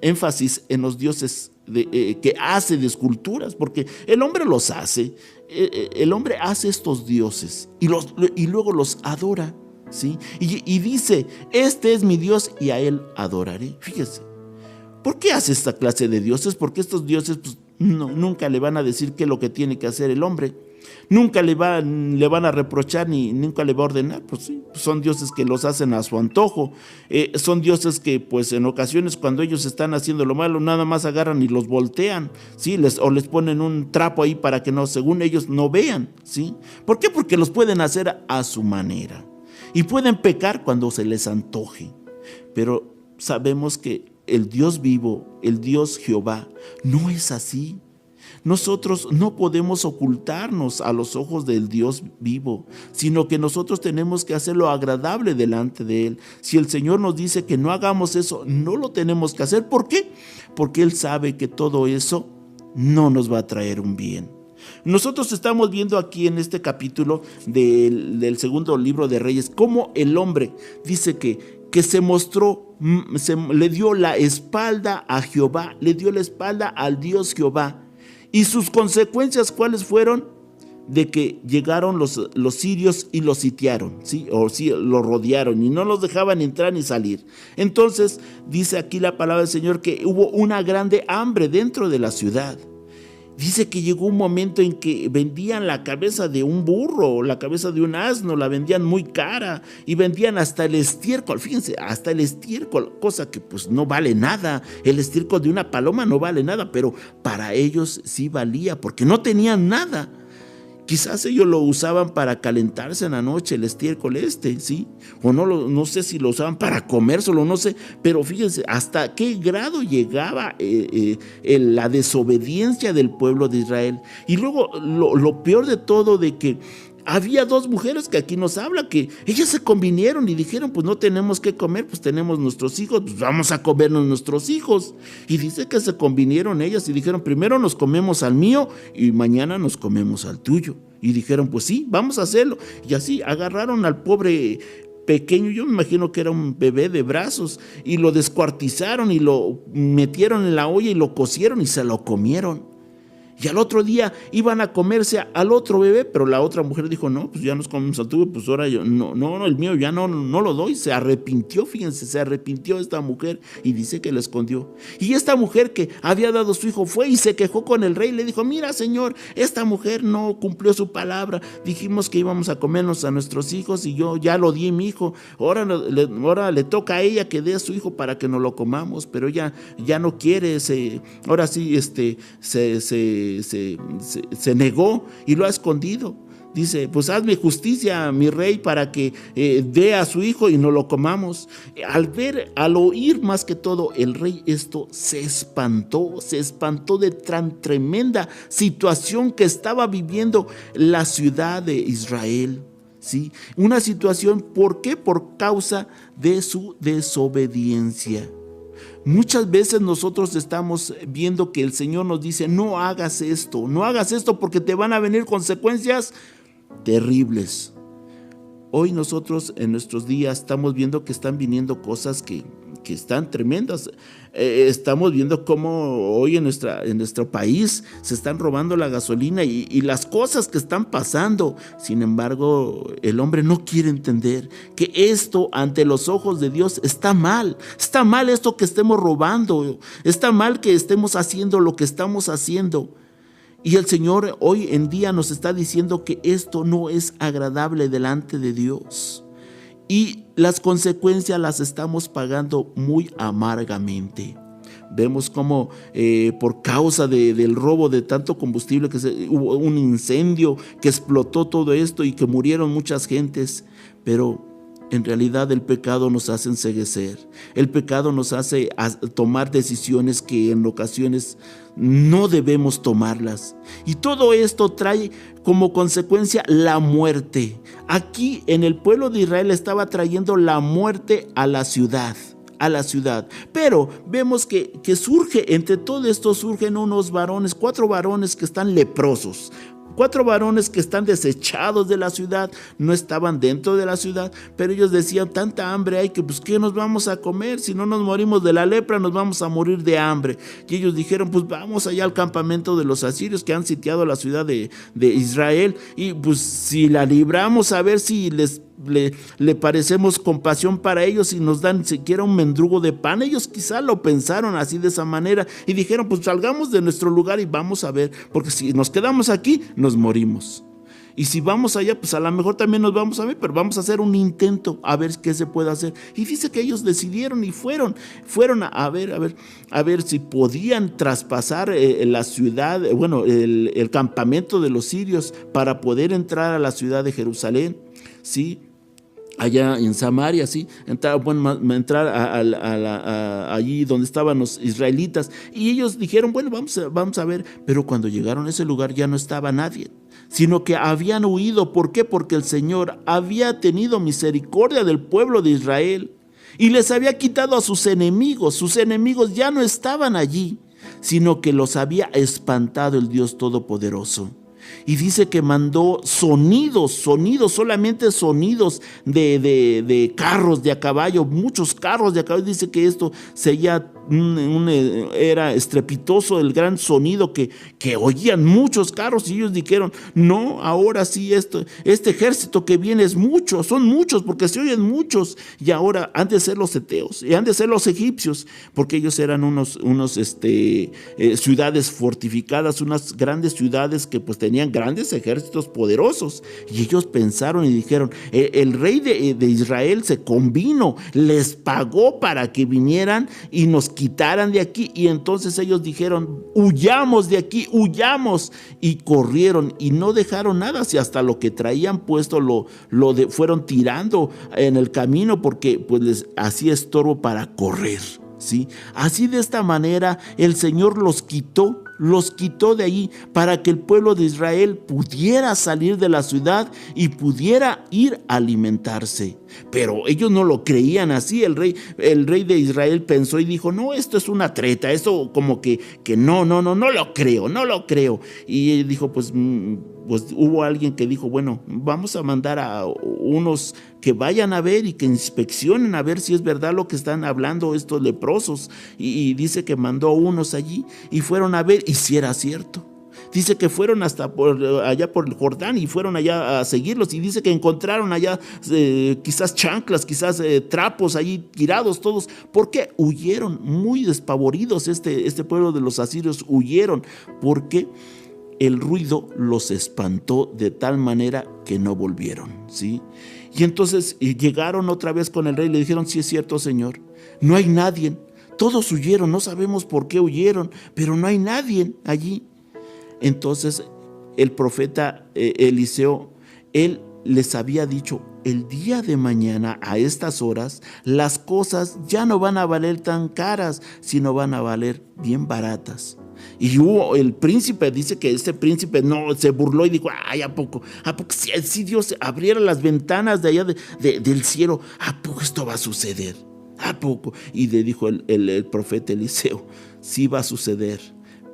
énfasis en los dioses que hace de esculturas, porque el hombre los hace, el hombre hace estos dioses y luego los adora, ¿sí? Y dice: este es mi Dios y a él adoraré. Fíjese, ¿por qué hace esta clase de dioses? Porque estos dioses pues, nunca le van a decir qué es lo que tiene que hacer el hombre. Nunca le van a reprochar ni nunca le va a ordenar. Pues sí, son dioses que los hacen a su antojo. Son dioses que pues en ocasiones cuando ellos están haciendo lo malo nada más agarran y los voltean, ¿sí? O les ponen un trapo ahí para que no, según ellos, no vean, ¿sí? ¿Por qué? Porque los pueden hacer a su manera y pueden pecar cuando se les antoje. Pero sabemos que el Dios vivo, el Dios Jehová, no es así. Nosotros no podemos ocultarnos a los ojos del Dios vivo, sino que nosotros tenemos que hacerlo agradable delante de Él. Si el Señor nos dice que no hagamos eso, no lo tenemos que hacer. ¿Por qué? Porque Él sabe que todo eso no nos va a traer un bien. Nosotros estamos viendo aquí en este capítulo del segundo libro de Reyes cómo el hombre dice que se mostró, le dio la espalda a Jehová, le dio la espalda al Dios Jehová. Y sus consecuencias, ¿cuáles fueron? De que llegaron los sirios y los sitiaron, ¿sí? O sí, los rodearon y no los dejaban entrar ni salir. Entonces dice aquí la palabra del Señor que hubo una grande hambre dentro de la ciudad. Dice que llegó un momento en que vendían la cabeza de un burro, la cabeza de un asno, la vendían muy cara y vendían hasta el estiércol, fíjense, hasta el estiércol, cosa que pues no vale nada. El estiércol de una paloma no vale nada, pero para ellos sí valía porque no tenían nada. Quizás ellos lo usaban para calentarse en la noche, el estiércol ¿sí? O no sé si lo usaban para comérselo, no sé. Pero fíjense hasta qué grado llegaba la desobediencia del pueblo de Israel. Y luego lo peor de todo, de que había dos mujeres que aquí nos habla, que ellas se convinieron y dijeron: pues no tenemos que comer, pues tenemos nuestros hijos, pues vamos a comernos nuestros hijos. Y dice que se convinieron ellas y dijeron: primero nos comemos al mío y mañana nos comemos al tuyo. Y dijeron: pues sí, vamos a hacerlo. Y así agarraron al pobre pequeño, yo me imagino que era un bebé de brazos, y lo descuartizaron y lo metieron en la olla y lo cocieron y se lo comieron. Y al otro día iban a comerse al otro bebé, pero la otra mujer dijo: no, pues ya nos comemos al tuyo, pues ahora yo, no, el mío ya no lo doy. Se arrepintió, fíjense, se arrepintió esta mujer y dice que lo escondió. Y esta mujer que había dado su hijo fue y se quejó con el rey, le dijo: mira, señor, esta mujer no cumplió su palabra, dijimos que íbamos a comernos a nuestros hijos y yo ya lo di a mi hijo, ahora le toca a ella que dé a su hijo para que nos lo comamos, pero ella ya no quiere, ahora sí se negó y lo ha escondido. Dice: pues hazme justicia, mi rey, para que dé a su hijo y no lo comamos. Al oír más que todo el rey esto, se espantó de tan tremenda situación que estaba viviendo la ciudad de Israel, ¿sí? Una situación, ¿por qué? Por causa de su desobediencia. Muchas veces nosotros estamos viendo que el Señor nos dice: no hagas esto porque te van a venir consecuencias terribles. Hoy nosotros en nuestros días estamos viendo que están viniendo cosas que están tremendas. Estamos viendo cómo hoy en nuestro país se están robando la gasolina y las cosas que están pasando. Sin embargo, el hombre no quiere entender que esto ante los ojos de Dios está mal. Está mal esto que estemos robando. Está mal que estemos haciendo lo que estamos haciendo. Y el Señor hoy en día nos está diciendo que esto no es agradable delante de Dios. Y las consecuencias las estamos pagando muy amargamente. Vemos como por causa del robo de tanto combustible, hubo un incendio que explotó todo esto y que murieron muchas gentes. Pero En realidad el pecado nos hace enceguecer, el pecado nos hace tomar decisiones que en ocasiones no debemos tomarlas. Y todo esto trae como consecuencia la muerte. Aquí en el pueblo de Israel estaba trayendo la muerte a la ciudad. Pero vemos que surge, entre todo esto surgen unos varones, 4 varones que están leprosos. 4 varones que están desechados de la ciudad, no estaban dentro de la ciudad, pero ellos decían, tanta hambre hay que, pues, ¿qué nos vamos a comer? Si no nos morimos de la lepra, nos vamos a morir de hambre. Y ellos dijeron, pues vamos allá al campamento de los asirios que han sitiado la ciudad de Israel, y pues si la libramos, a ver si le parecemos compasión para ellos y nos dan siquiera un mendrugo de pan. Ellos quizá lo pensaron así, de esa manera, y dijeron, pues salgamos de nuestro lugar y vamos a ver, porque si nos quedamos aquí, nos morimos. Y si vamos allá, pues a lo mejor también nos vamos a ver, pero vamos a hacer un intento a ver qué se puede hacer. Y dice que ellos decidieron y fueron a ver si podían traspasar la ciudad, el campamento de los sirios para poder entrar a la ciudad de Jerusalén, ¿sí? Allá en Samaria, sí, entrar allí donde estaban los israelitas. Y ellos dijeron, bueno, vamos a ver. Pero cuando llegaron a ese lugar ya no estaba nadie, sino que habían huido. ¿Por qué? Porque el Señor había tenido misericordia del pueblo de Israel y les había quitado a sus enemigos. Sus enemigos ya no estaban allí, sino que los había espantado el Dios Todopoderoso. Y dice que mandó sonidos, solamente sonidos de carros de a caballo, muchos carros de a caballo. Dice que esto era estrepitoso el gran sonido que oían muchos carros, y ellos dijeron, no, ahora sí este ejército que viene es mucho, son muchos porque se oyen muchos, y ahora han de ser los heteos y han de ser los egipcios, porque ellos eran unos ciudades fortificadas, unas grandes ciudades que pues tenían grandes ejércitos poderosos. Y ellos pensaron y dijeron, el rey de Israel se convino, les pagó para que vinieran y nos quitaran de aquí. Y entonces ellos dijeron, huyamos de aquí, huyamos, y corrieron y no dejaron nada, si hasta lo que traían puesto fueron tirando en el camino, porque pues les hacía estorbo para correr, ¿sí? Así, de esta manera el Señor los quitó de ahí para que el pueblo de Israel pudiera salir de la ciudad y pudiera ir a alimentarse. Pero ellos no lo creían así. El rey de Israel pensó y dijo, no, esto es una treta, esto como que no lo creo. Y él dijo, pues hubo alguien que dijo, bueno, vamos a mandar a unos que vayan a ver y que inspeccionen a ver si es verdad lo que están hablando estos leprosos. Y dice que mandó a unos allí y fueron a ver y si era cierto. Dice que fueron hasta allá por el Jordán y fueron allá a seguirlos, y dice que encontraron allá quizás chanclas, quizás trapos allí tirados todos, porque huyeron muy despavoridos. Este pueblo de los asirios huyeron porque el ruido los espantó de tal manera que no volvieron, ¿sí? Y entonces llegaron otra vez con el rey y le dijeron, sí es cierto, Señor, no hay nadie, todos huyeron, no sabemos por qué huyeron, pero no hay nadie allí. Entonces el profeta Eliseo, él les había dicho, el día de mañana a estas horas las cosas ya no van a valer tan caras, sino van a valer bien baratas. Y el príncipe, dice que este príncipe no se burló y dijo, ay, ¿a poco si Dios abriera las ventanas de allá del cielo, ¿a poco esto va a suceder? ¿A poco? Y le dijo el profeta Eliseo, sí va a suceder,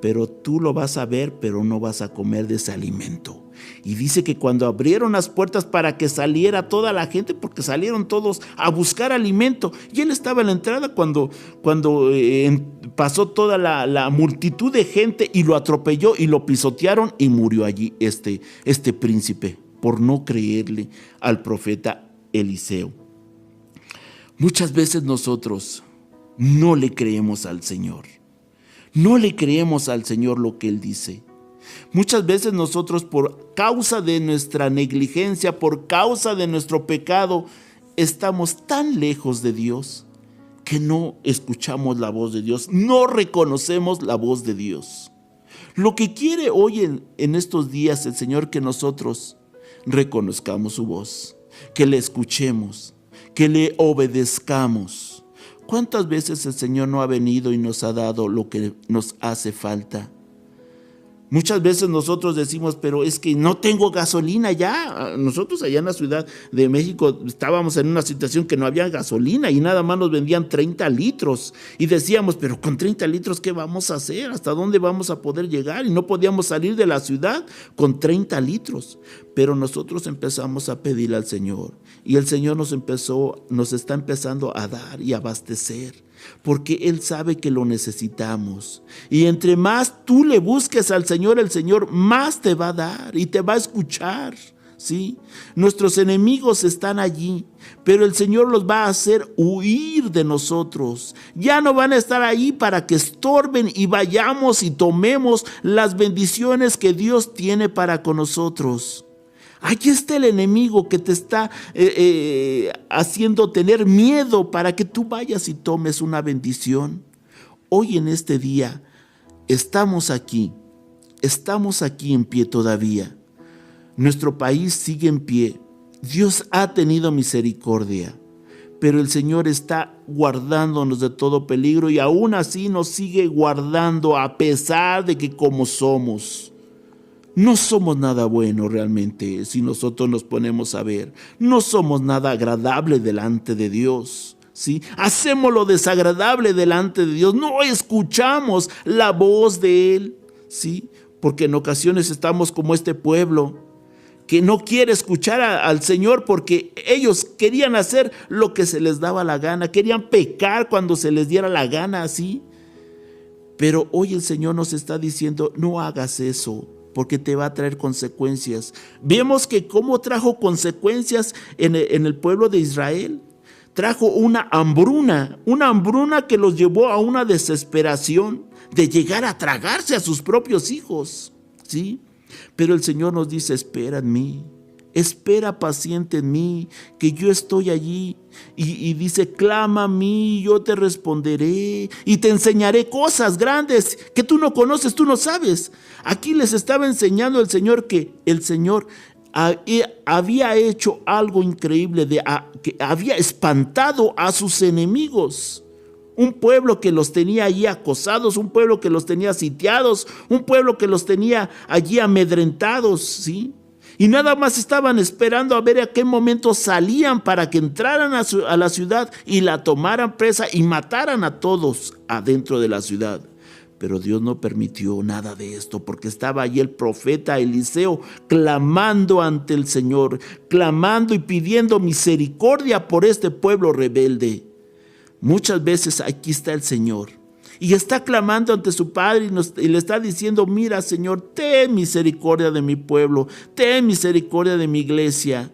pero tú lo vas a ver, pero no vas a comer de ese alimento. Y dice que cuando abrieron las puertas para que saliera toda la gente, porque salieron todos a buscar alimento, y él estaba en la entrada cuando pasó toda la multitud de gente y lo atropelló y lo pisotearon, y murió allí este príncipe por no creerle al profeta Eliseo. Muchas veces nosotros no le creemos al Señor. No le creemos al Señor lo que Él dice. Muchas veces nosotros, por causa de nuestra negligencia, por causa de nuestro pecado, estamos tan lejos de Dios que no escuchamos la voz de Dios, no reconocemos la voz de Dios. Lo que quiere hoy en estos días el Señor, que nosotros reconozcamos su voz, que le escuchemos, que le obedezcamos. ¿Cuántas veces el Señor no ha venido y nos ha dado lo que nos hace falta? Muchas veces nosotros decimos, pero es que no tengo gasolina ya. Nosotros allá en la Ciudad de México estábamos en una situación que no había gasolina y nada más nos vendían 30 litros. Y decíamos, pero con 30 litros, ¿qué vamos a hacer? ¿Hasta dónde vamos a poder llegar? Y no podíamos salir de la ciudad con 30 litros. Pero nosotros empezamos a pedir al Señor y el Señor nos está empezando a dar y a abastecer. Porque Él sabe que lo necesitamos. Y entre más tú le busques al Señor, el Señor más te va a dar y te va a escuchar. ¿Sí? Nuestros enemigos están allí, pero el Señor los va a hacer huir de nosotros. Ya no van a estar ahí para que estorben y vayamos y tomemos las bendiciones que Dios tiene para con nosotros. Aquí está el enemigo que te está haciendo tener miedo para que tú vayas y tomes una bendición. Hoy en este día estamos aquí en pie todavía. Nuestro país sigue en pie. Dios ha tenido misericordia, pero el Señor está guardándonos de todo peligro y aún así nos sigue guardando a pesar de que como somos. No somos nada bueno realmente si nosotros nos ponemos a ver. No somos nada agradable delante de Dios, ¿sí? Hacemos lo desagradable delante de Dios. No escuchamos la voz de Él, ¿sí? Porque en ocasiones estamos como este pueblo que no quiere escuchar al Señor porque ellos querían hacer lo que se les daba la gana. Querían pecar cuando se les diera la gana, ¿sí? Pero hoy el Señor nos está diciendo, no hagas eso, porque te va a traer consecuencias. Vemos que cómo trajo consecuencias en el pueblo de Israel. Trajo una hambruna que los llevó a una desesperación de llegar a tragarse a sus propios hijos, ¿sí? Pero el Señor nos dice, espera en mí, espera paciente en mí, que yo estoy allí. Y dice, clama a mí, yo te responderé y te enseñaré cosas grandes que tú no conoces, tú no sabes. Aquí les estaba enseñando el Señor que el Señor había hecho algo increíble, que había espantado a sus enemigos. Un pueblo que los tenía allí acosados, un pueblo que los tenía sitiados, un pueblo que los tenía allí amedrentados, ¿sí? Y nada más estaban esperando a ver a qué momento salían para que entraran a la ciudad y la tomaran presa y mataran a todos adentro de la ciudad. Pero Dios no permitió nada de esto, porque estaba allí el profeta Eliseo clamando ante el Señor, clamando y pidiendo misericordia por este pueblo rebelde. Muchas veces aquí está el Señor y está clamando ante su Padre y le está diciendo, mira Señor, ten misericordia de mi pueblo, ten misericordia de mi iglesia.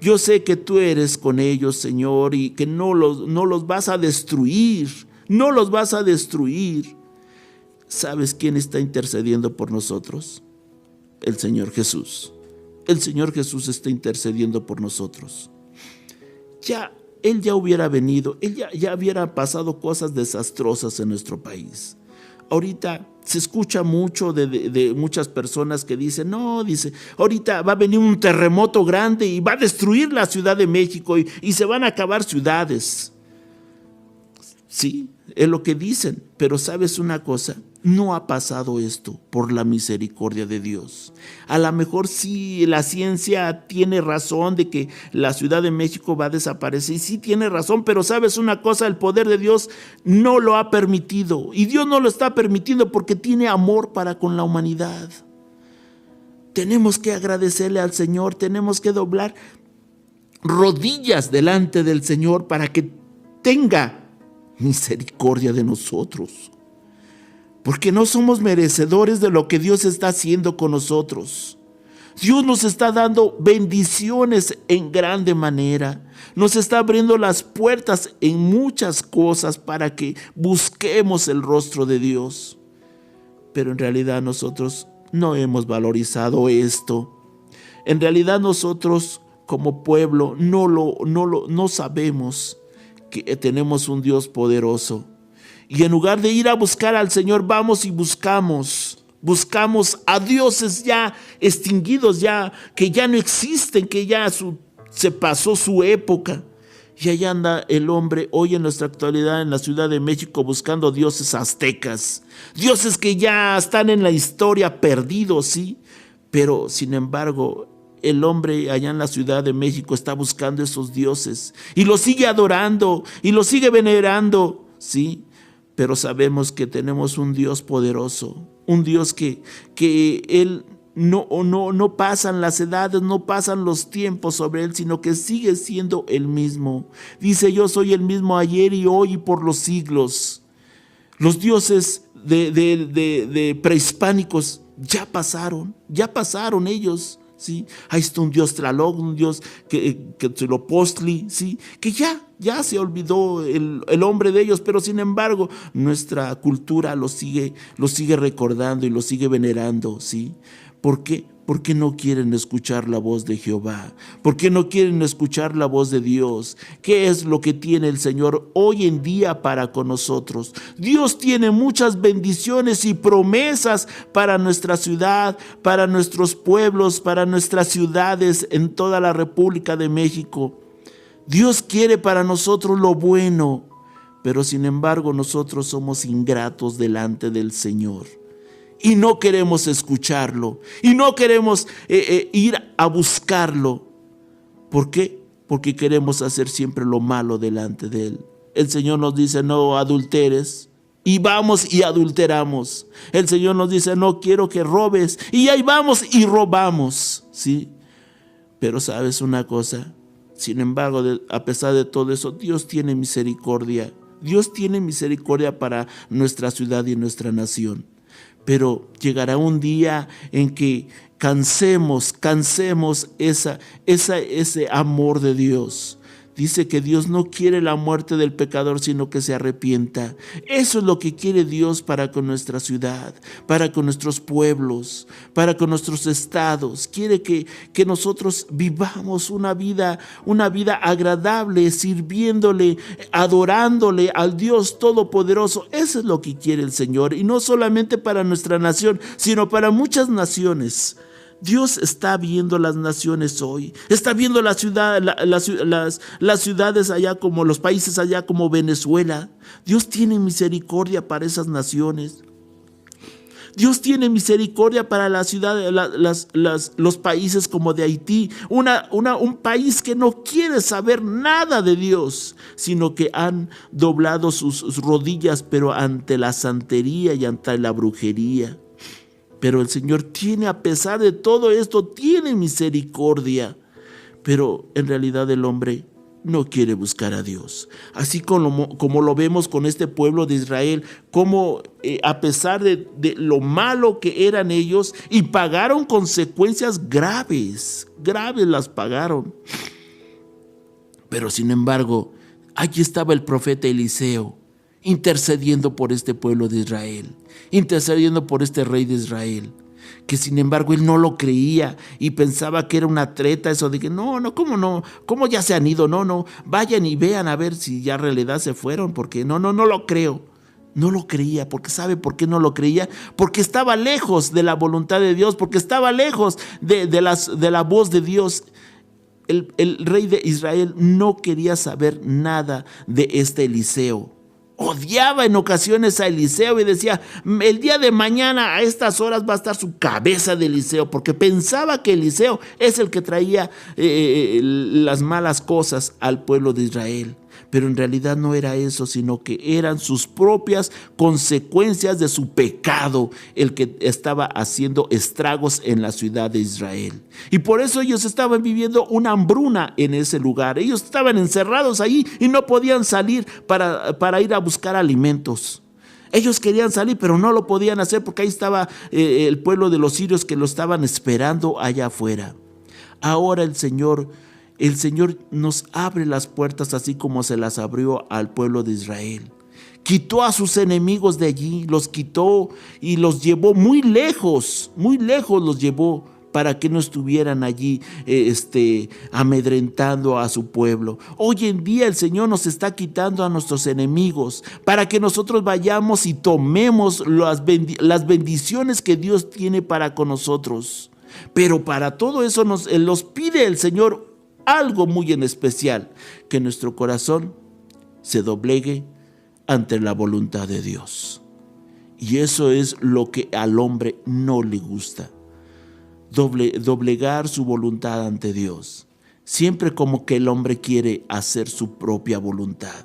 Yo sé que tú eres con ellos, Señor, y que no los vas a destruir, no los vas a destruir. ¿Sabes quién está intercediendo por nosotros? El Señor Jesús. El Señor Jesús está intercediendo por nosotros. Él ya hubiera venido, Él ya hubiera pasado cosas desastrosas en nuestro país. Ahorita se escucha mucho de muchas personas que dicen, ahorita va a venir un terremoto grande y va a destruir la Ciudad de México y se van a acabar ciudades. Sí, es lo que dicen, pero ¿sabes una cosa? No ha pasado esto por la misericordia de Dios. A lo mejor sí la ciencia tiene razón de que la Ciudad de México va a desaparecer, y sí tiene razón, pero ¿sabes una cosa? El poder de Dios no lo ha permitido, y Dios no lo está permitiendo porque tiene amor para con la humanidad. Tenemos que agradecerle al Señor, tenemos que doblar rodillas delante del Señor para que tenga misericordia de nosotros, porque no somos merecedores de lo que Dios está haciendo con nosotros. Dios nos está dando bendiciones en grande manera, nos está abriendo las puertas en muchas cosas para que busquemos el rostro de Dios, pero en realidad nosotros no hemos valorizado esto. En realidad nosotros como pueblo no sabemos que tenemos un Dios poderoso. Y en lugar de ir a buscar al Señor, vamos y buscamos a dioses ya extinguidos, que ya no existen, que ya se pasó su época. Y allá anda el hombre hoy en nuestra actualidad en la Ciudad de México buscando dioses aztecas, dioses que ya están en la historia perdidos, sí, pero sin embargo el hombre allá en la Ciudad de México está buscando esos dioses y los sigue adorando y los sigue venerando, sí, pero sabemos que tenemos un Dios poderoso, un Dios que Él no pasan las edades, no pasan los tiempos sobre Él, sino que sigue siendo el mismo. Dice: yo soy el mismo ayer y hoy y por los siglos. Los dioses de prehispánicos ya pasaron ellos, ¿sí? Ahí está un dios Tlaloc, un dios Quetzalcoatl, ¿sí? Que ya se olvidó el hombre de ellos, pero sin embargo nuestra cultura lo sigue recordando y lo sigue venerando, ¿sí? ¿Por qué? Porque no quieren escuchar la voz de Jehová. ¿Por qué no quieren escuchar la voz de Dios? ¿Qué es lo que tiene el Señor hoy en día para con nosotros? Dios tiene muchas bendiciones y promesas para nuestra ciudad, para nuestros pueblos, para nuestras ciudades en toda la República de México. Dios quiere para nosotros lo bueno, pero sin embargo nosotros somos ingratos delante del Señor. Y no queremos escucharlo, y no queremos ir a buscarlo. ¿Por qué? Porque queremos hacer siempre lo malo delante de Él. El Señor nos dice: no adulteres, y vamos y adulteramos. El Señor nos dice: no quiero que robes, y ahí vamos y robamos, ¿sí? Pero ¿sabes una cosa? Sin embargo, a pesar de todo eso, Dios tiene misericordia. Dios tiene misericordia para nuestra ciudad y nuestra nación. Pero llegará un día en que cansemos ese amor de Dios. Dice que Dios no quiere la muerte del pecador, sino que se arrepienta. Eso es lo que quiere Dios para con nuestra ciudad, para con nuestros pueblos, para con nuestros estados. Quiere que nosotros vivamos una vida agradable, sirviéndole, adorándole al Dios Todopoderoso. Eso es lo que quiere el Señor, y no solamente para nuestra nación, sino para muchas naciones. Dios está viendo las naciones hoy, está viendo las ciudades allá, como los países allá como Venezuela. Dios tiene misericordia para esas naciones. Dios tiene misericordia para la ciudad, los países como de Haití, un país que no quiere saber nada de Dios, sino que han doblado sus rodillas, pero ante la santería y ante la brujería. Pero el Señor tiene, a pesar de todo esto, tiene misericordia. Pero en realidad el hombre no quiere buscar a Dios. Así como lo vemos con este pueblo de Israel, como a pesar de lo malo que eran ellos, y pagaron consecuencias graves las pagaron. Pero sin embargo, allí estaba el profeta Eliseo, intercediendo por este pueblo de Israel, intercediendo por este rey de Israel, que sin embargo él no lo creía y pensaba que era una treta, eso de que ¿cómo ya se han ido? No, vayan y vean a ver si ya en realidad se fueron, porque no lo creo. No lo creía, porque ¿sabe por qué no lo creía? Porque estaba lejos de la voluntad de Dios, porque estaba lejos de la voz de Dios. El rey de Israel no quería saber nada de este Eliseo. Odiaba en ocasiones a Eliseo y decía: el día de mañana a estas horas va a estar su cabeza de Eliseo, porque pensaba que Eliseo es el que traía las malas cosas al pueblo de Israel. Pero en realidad no era eso, sino que eran sus propias consecuencias de su pecado el que estaba haciendo estragos en la ciudad de Israel. Y por eso ellos estaban viviendo una hambruna en ese lugar. Ellos estaban encerrados ahí y no podían salir para ir a buscar alimentos. Ellos querían salir, pero no lo podían hacer porque ahí estaba el pueblo de los sirios que lo estaban esperando allá afuera. Ahora el Señor nos abre las puertas así como se las abrió al pueblo de Israel. Quitó a sus enemigos de allí, los quitó y los llevó muy lejos los llevó para que no estuvieran allí amedrentando a su pueblo. Hoy en día el Señor nos está quitando a nuestros enemigos para que nosotros vayamos y tomemos las bendiciones que Dios tiene para con nosotros. Pero para todo eso los pide el Señor algo muy en especial, que nuestro corazón se doblegue ante la voluntad de Dios. Y eso es lo que al hombre no le gusta, doblegar su voluntad ante Dios. Siempre como que el hombre quiere hacer su propia voluntad.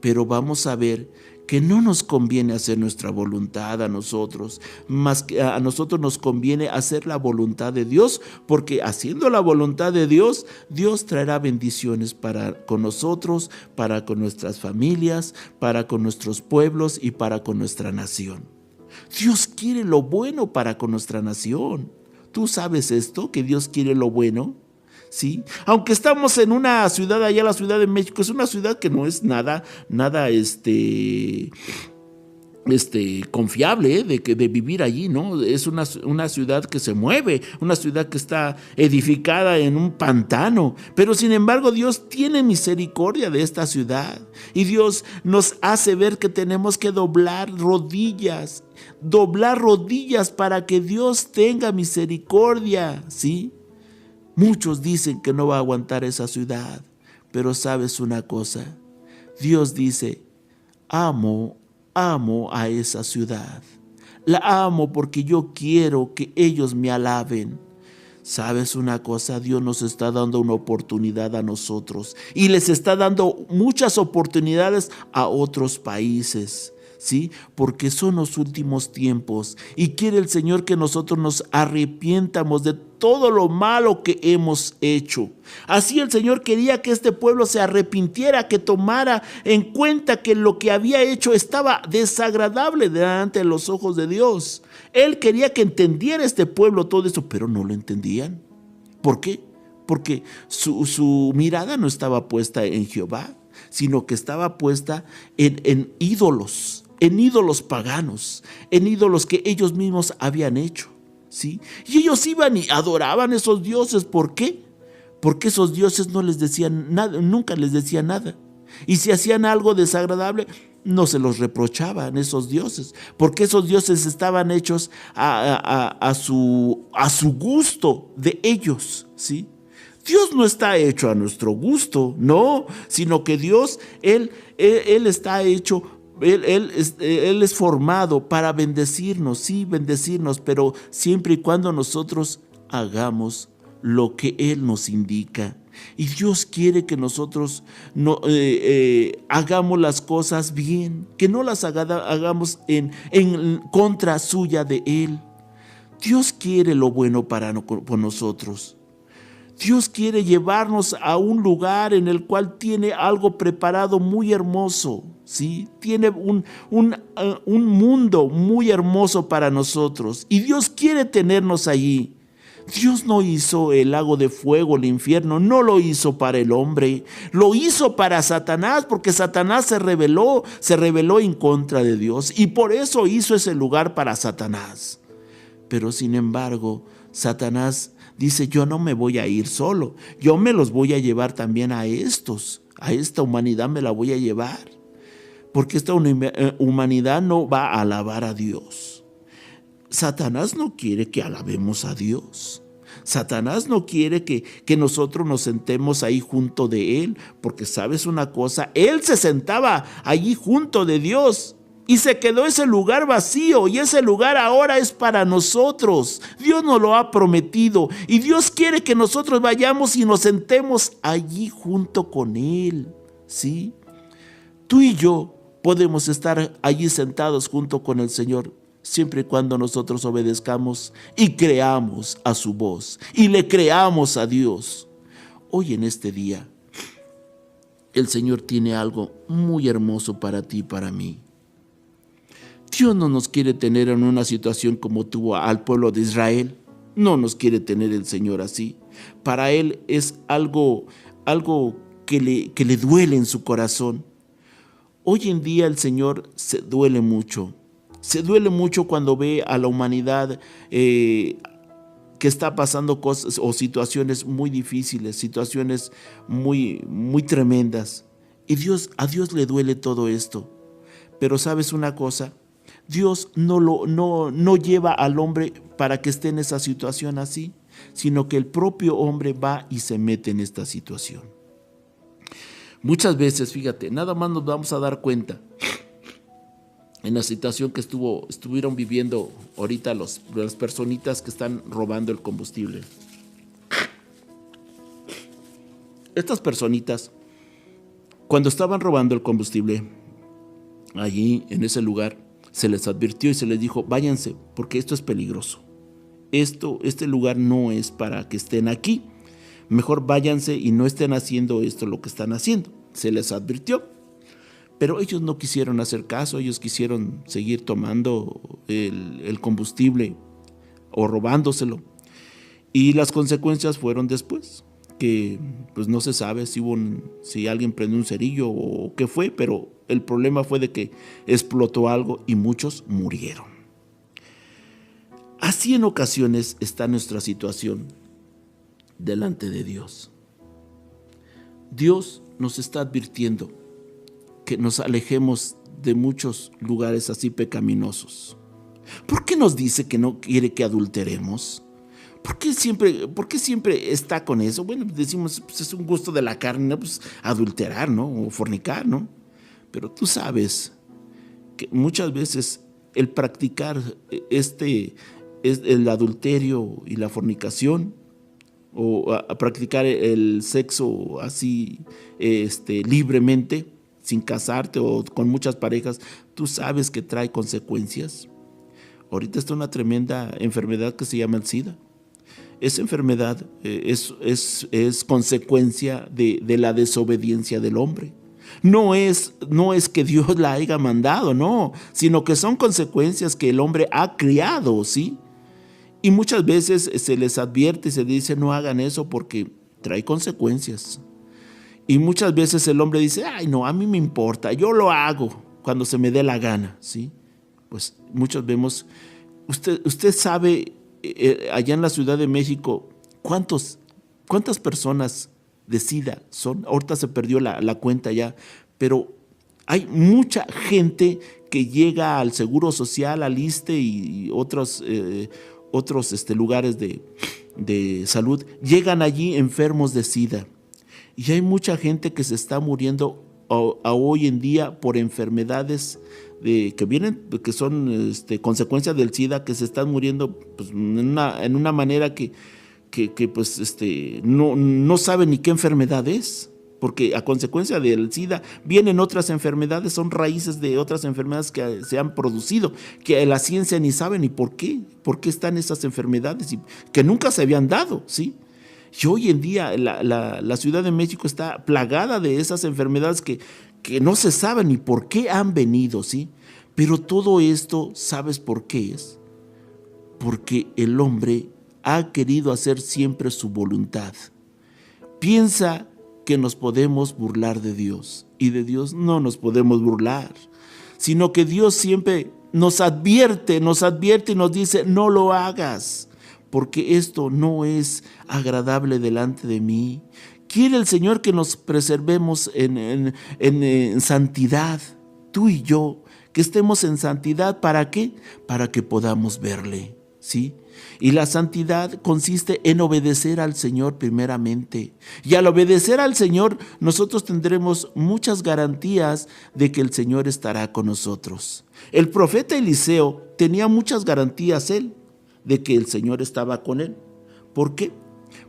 Pero vamos a ver que no nos conviene hacer nuestra voluntad a nosotros, más que a nosotros nos conviene hacer la voluntad de Dios, porque haciendo la voluntad de Dios, Dios traerá bendiciones para con nosotros, para con nuestras familias, para con nuestros pueblos y para con nuestra nación. Dios quiere lo bueno para con nuestra nación. ¿Tú sabes esto? ¿Que Dios quiere lo bueno? ¿Sí? Aunque estamos en una ciudad, allá la Ciudad de México, es una ciudad que no es nada confiable de vivir allí, ¿no? Es una ciudad que se mueve, una ciudad que está edificada en un pantano, pero sin embargo Dios tiene misericordia de esta ciudad y Dios nos hace ver que tenemos que doblar rodillas para que Dios tenga misericordia, ¿sí? Muchos dicen que no va a aguantar esa ciudad, pero sabes una cosa, Dios dice, amo a esa ciudad, la amo porque yo quiero que ellos me alaben. ¿Sabes una cosa? Dios nos está dando una oportunidad a nosotros y les está dando muchas oportunidades a otros países, ¿sí? Porque son los últimos tiempos y quiere el Señor que nosotros nos arrepientamos de todo lo malo que hemos hecho. Así el Señor quería que este pueblo se arrepintiera, que tomara en cuenta que lo que había hecho estaba desagradable delante de los ojos de Dios. Él quería que entendiera este pueblo todo esto, pero no lo entendían. ¿Por qué? Porque su mirada no estaba puesta en Jehová, sino que estaba puesta en ídolos paganos, en ídolos que ellos mismos habían hecho, ¿sí? Y ellos iban y adoraban esos dioses. ¿Por qué? Porque esos dioses no les decían nada, nunca les decían nada. Y si hacían algo desagradable, no se los reprochaban esos dioses, porque esos dioses estaban hechos a su gusto de ellos, ¿sí? Dios no está hecho a nuestro gusto, no, sino que Dios, Él está hecho, Él es formado para bendecirnos, sí, bendecirnos, pero siempre y cuando nosotros hagamos lo que Él nos indica. Y Dios quiere que nosotros hagamos las cosas bien, que no las hagamos en contra suya de Él. Dios quiere lo bueno para nosotros. Dios quiere llevarnos a un lugar en el cual tiene algo preparado muy hermoso, ¿sí? Tiene un mundo muy hermoso para nosotros y Dios quiere tenernos allí. Dios no hizo el lago de fuego, el infierno, no lo hizo para el hombre, lo hizo para Satanás, porque Satanás se rebeló en contra de Dios y por eso hizo ese lugar para Satanás. Pero sin embargo, Satanás dice, yo no me voy a ir solo, yo me los voy a llevar también a esta humanidad me la voy a llevar, porque esta humanidad no va a alabar a Dios. Satanás no quiere que alabemos a Dios. Satanás no quiere que nosotros nos sentemos ahí junto de Él, porque sabes una cosa, Él se sentaba allí junto de Dios y se quedó ese lugar vacío y ese lugar ahora es para nosotros. Dios nos lo ha prometido y Dios quiere que nosotros vayamos y nos sentemos allí junto con Él, ¿sí? Tú y yo podemos estar allí sentados junto con el Señor, siempre y cuando nosotros obedezcamos y creamos a su voz y le creamos a Dios. Hoy en este día, el Señor tiene algo muy hermoso para ti y para mí. Dios no nos quiere tener en una situación como tuvo al pueblo de Israel. No nos quiere tener el Señor así. Para Él es algo que le duele en su corazón. Hoy en día el Señor se duele mucho. Se duele mucho cuando ve a la humanidad que está pasando cosas o situaciones muy difíciles, situaciones muy, muy tremendas. Y a Dios le duele todo esto. Pero ¿sabes una cosa? Dios no lleva al hombre para que esté en esa situación así, sino que el propio hombre va y se mete en esta situación. Muchas veces, fíjate, nada más nos vamos a dar cuenta en la situación que estuvieron viviendo ahorita las personitas que están robando el combustible. Estas personitas, cuando estaban robando el combustible, allí en ese lugar, se les advirtió y se les dijo: váyanse, porque esto es peligroso. Este lugar no es para que estén aquí. Mejor váyanse y no estén haciendo esto lo que están haciendo. Se les advirtió. Pero ellos no quisieron hacer caso, ellos quisieron seguir tomando el combustible o robándoselo. Y las consecuencias fueron después, que pues no se sabe si alguien prendió un cerillo o qué fue, pero el problema fue de que explotó algo y muchos murieron. Así en ocasiones está nuestra situación delante de Dios. Dios nos está advirtiendo que nos alejemos de muchos lugares así pecaminosos. ¿Por qué nos dice que no quiere que adulteremos? ¿Por qué siempre está con eso? Bueno, decimos, pues es un gusto de la carne, ¿no? Pues adulterar, ¿no? O fornicar, ¿no? Pero tú sabes que muchas veces el practicar el adulterio y la fornicación, o a practicar el sexo así libremente, sin casarte o con muchas parejas, tú sabes que trae consecuencias. Ahorita está una tremenda enfermedad que se llama el SIDA. Esa enfermedad es consecuencia de la desobediencia del hombre. No es que Dios la haya mandado, no, sino que son consecuencias que el hombre ha criado, ¿sí? Y muchas veces se les advierte y se dice: no hagan eso porque trae consecuencias. Y muchas veces el hombre dice: ay, no, a mí me importa, yo lo hago cuando se me dé la gana, ¿sí? Pues muchos vemos, usted sabe, allá en la Ciudad de México, ¿cuántas personas de SIDA son? Ahorita se perdió la cuenta ya, pero hay mucha gente que llega al Seguro Social, al ISSSTE y otros lugares de salud, llegan allí enfermos de SIDA. Y hay mucha gente que se está muriendo hoy en día por enfermedades que son consecuencias del SIDA, que se están muriendo pues, en una manera que pues, no saben ni qué enfermedad es, porque a consecuencia del SIDA vienen otras enfermedades, son raíces de otras enfermedades que se han producido, que la ciencia ni sabe ni por qué están esas enfermedades y que nunca se habían dado, ¿sí? Y hoy en día la Ciudad de México está plagada de esas enfermedades que no se sabe ni por qué han venido, ¿sí? Pero todo esto, ¿sabes por qué es? Porque el hombre ha querido hacer siempre su voluntad. Piensa que nos podemos burlar de Dios, y de Dios no nos podemos burlar, sino que Dios siempre nos advierte y nos dice: no lo hagas, porque esto no es agradable delante de mí. Quiere el Señor que nos preservemos en santidad, tú y yo, que estemos en santidad. ¿Para qué? Para que podamos verle, ¿sí? Y la santidad consiste en obedecer al Señor primeramente. Y al obedecer al Señor, nosotros tendremos muchas garantías de que el Señor estará con nosotros. El profeta Eliseo tenía muchas garantías de que el Señor estaba con él. ¿Por qué?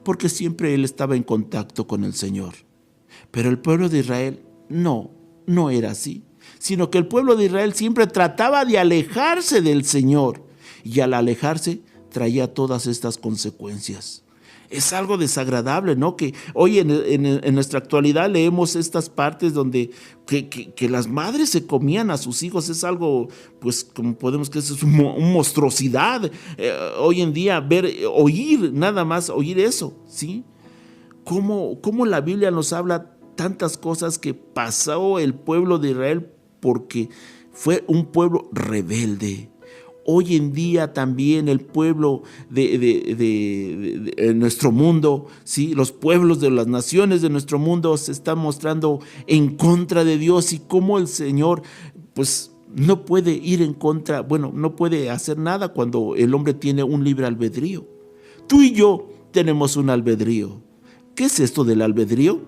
Porque siempre él estaba en contacto con el Señor. Pero el pueblo de Israel no era así, sino que el pueblo de Israel siempre trataba de alejarse del Señor, y al alejarse traía todas estas consecuencias. Es algo desagradable, ¿no? Que hoy en nuestra actualidad leemos estas partes donde que las madres se comían a sus hijos. Es algo, pues, como podemos que es una monstruosidad. Hoy en día nada más oír eso, ¿sí? ¿Cómo la Biblia nos habla tantas cosas que pasó el pueblo de Israel porque fue un pueblo rebelde? Hoy en día también el pueblo de nuestro mundo, ¿sí? Los pueblos de las naciones de nuestro mundo se están mostrando en contra de Dios, y cómo el Señor pues no puede ir en contra, no puede hacer nada cuando el hombre tiene un libre albedrío. Tú y yo tenemos un albedrío. ¿Qué es esto del albedrío?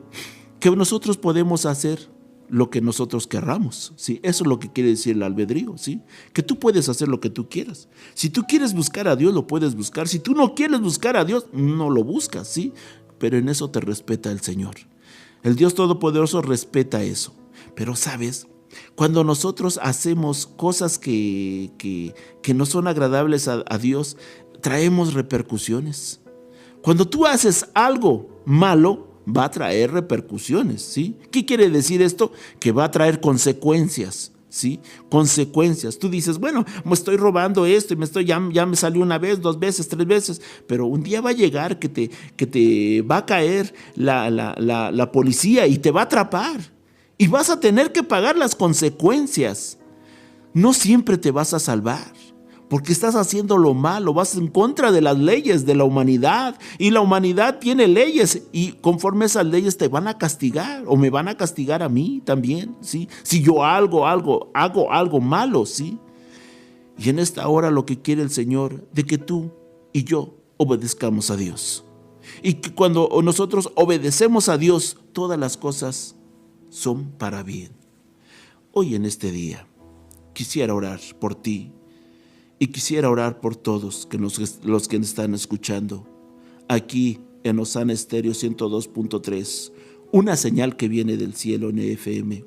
Que nosotros podemos hacer lo que nosotros querramos, ¿sí? Eso es lo que quiere decir el albedrío, ¿sí? Que tú puedes hacer lo que tú quieras. Si tú quieres buscar a Dios, lo puedes buscar. Si tú no quieres buscar a Dios, no lo buscas, ¿sí? Pero en eso te respeta el Señor. El Dios Todopoderoso respeta eso. Pero, ¿sabes? Cuando nosotros hacemos cosas que no son agradables a Dios, traemos repercusiones. Cuando tú haces algo malo, va a traer repercusiones, ¿sí? ¿Qué quiere decir esto? Que va a traer consecuencias, ¿sí? Consecuencias. Tú dices, bueno, me estoy robando esto y ya me salió una vez, 2 veces, 3 veces, pero un día va a llegar que te va a caer la policía y te va a atrapar y vas a tener que pagar las consecuencias. No siempre te vas a salvar, porque estás haciendo lo malo, vas en contra de las leyes de la humanidad, y la humanidad tiene leyes, y conforme a esas leyes te van a castigar, o me van a castigar a mí también, ¿sí? Si yo hago algo malo, ¿sí? Y en esta hora lo que quiere el Señor, de que tú y yo obedezcamos a Dios, y que cuando nosotros obedecemos a Dios, todas las cosas son para bien. Hoy en este día quisiera orar por ti, y quisiera orar por todos los que están escuchando aquí en Osana Estéreo 102.3, una señal que viene del cielo en FM.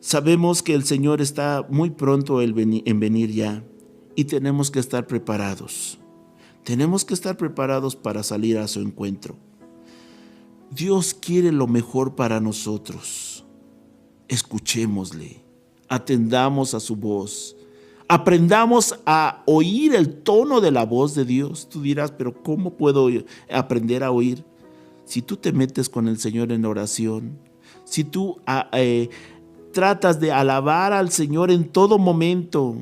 Sabemos que el Señor está muy pronto en venir ya, y tenemos que estar preparados. Tenemos que estar preparados para salir a su encuentro. Dios quiere lo mejor para nosotros. Escuchémosle, atendamos a su voz. Aprendamos a oír el tono de la voz de Dios. Tú dirás, pero ¿cómo puedo aprender a oír? Si tú te metes con el Señor en oración, si tú tratas de alabar al Señor en todo momento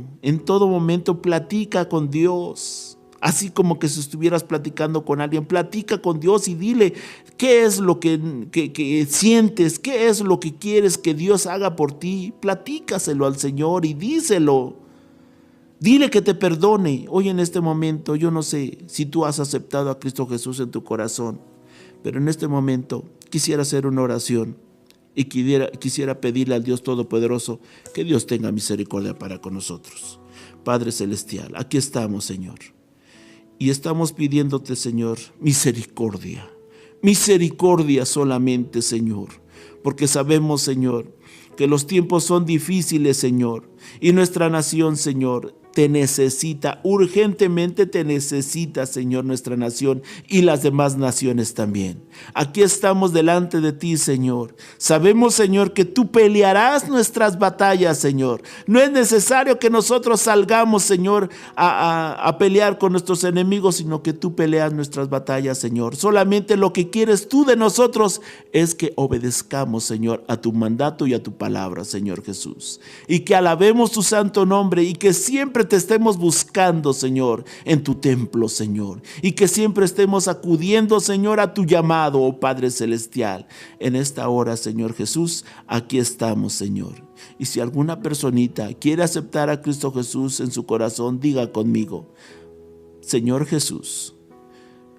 platica con Dios. Así como que si estuvieras platicando con alguien, platica con Dios y dile qué es lo que sientes, qué es lo que quieres que Dios haga por ti. Platícaselo al Señor y díselo. Dile que te perdone. Hoy en este momento, yo no sé si tú has aceptado a Cristo Jesús en tu corazón, pero en este momento quisiera hacer una oración y quisiera pedirle al Dios Todopoderoso que Dios tenga misericordia para con nosotros. Padre Celestial, aquí estamos, Señor, y estamos pidiéndote, Señor, misericordia. Misericordia solamente, Señor, porque sabemos, Señor, que los tiempos son difíciles, Señor, y nuestra nación, Señor, te necesita, urgentemente te necesita, Señor, nuestra nación y las demás naciones también. Aquí estamos delante de ti, Señor. Sabemos, Señor, que tú pelearás nuestras batallas, Señor. No es necesario que nosotros salgamos, Señor, a pelear con nuestros enemigos, sino que tú peleas nuestras batallas, Señor. Solamente lo que quieres tú de nosotros es que obedezcamos, Señor, a tu mandato y a tu palabra, Señor Jesús. Y que alabemos tu santo nombre y que siempre te estemos buscando, Señor, en tu templo, Señor, y que siempre estemos acudiendo, Señor, a tu llamado, oh Padre Celestial. En esta hora, Señor Jesús, aquí estamos, Señor. Y si alguna personita quiere aceptar a Cristo Jesús en su corazón, diga conmigo: Señor Jesús,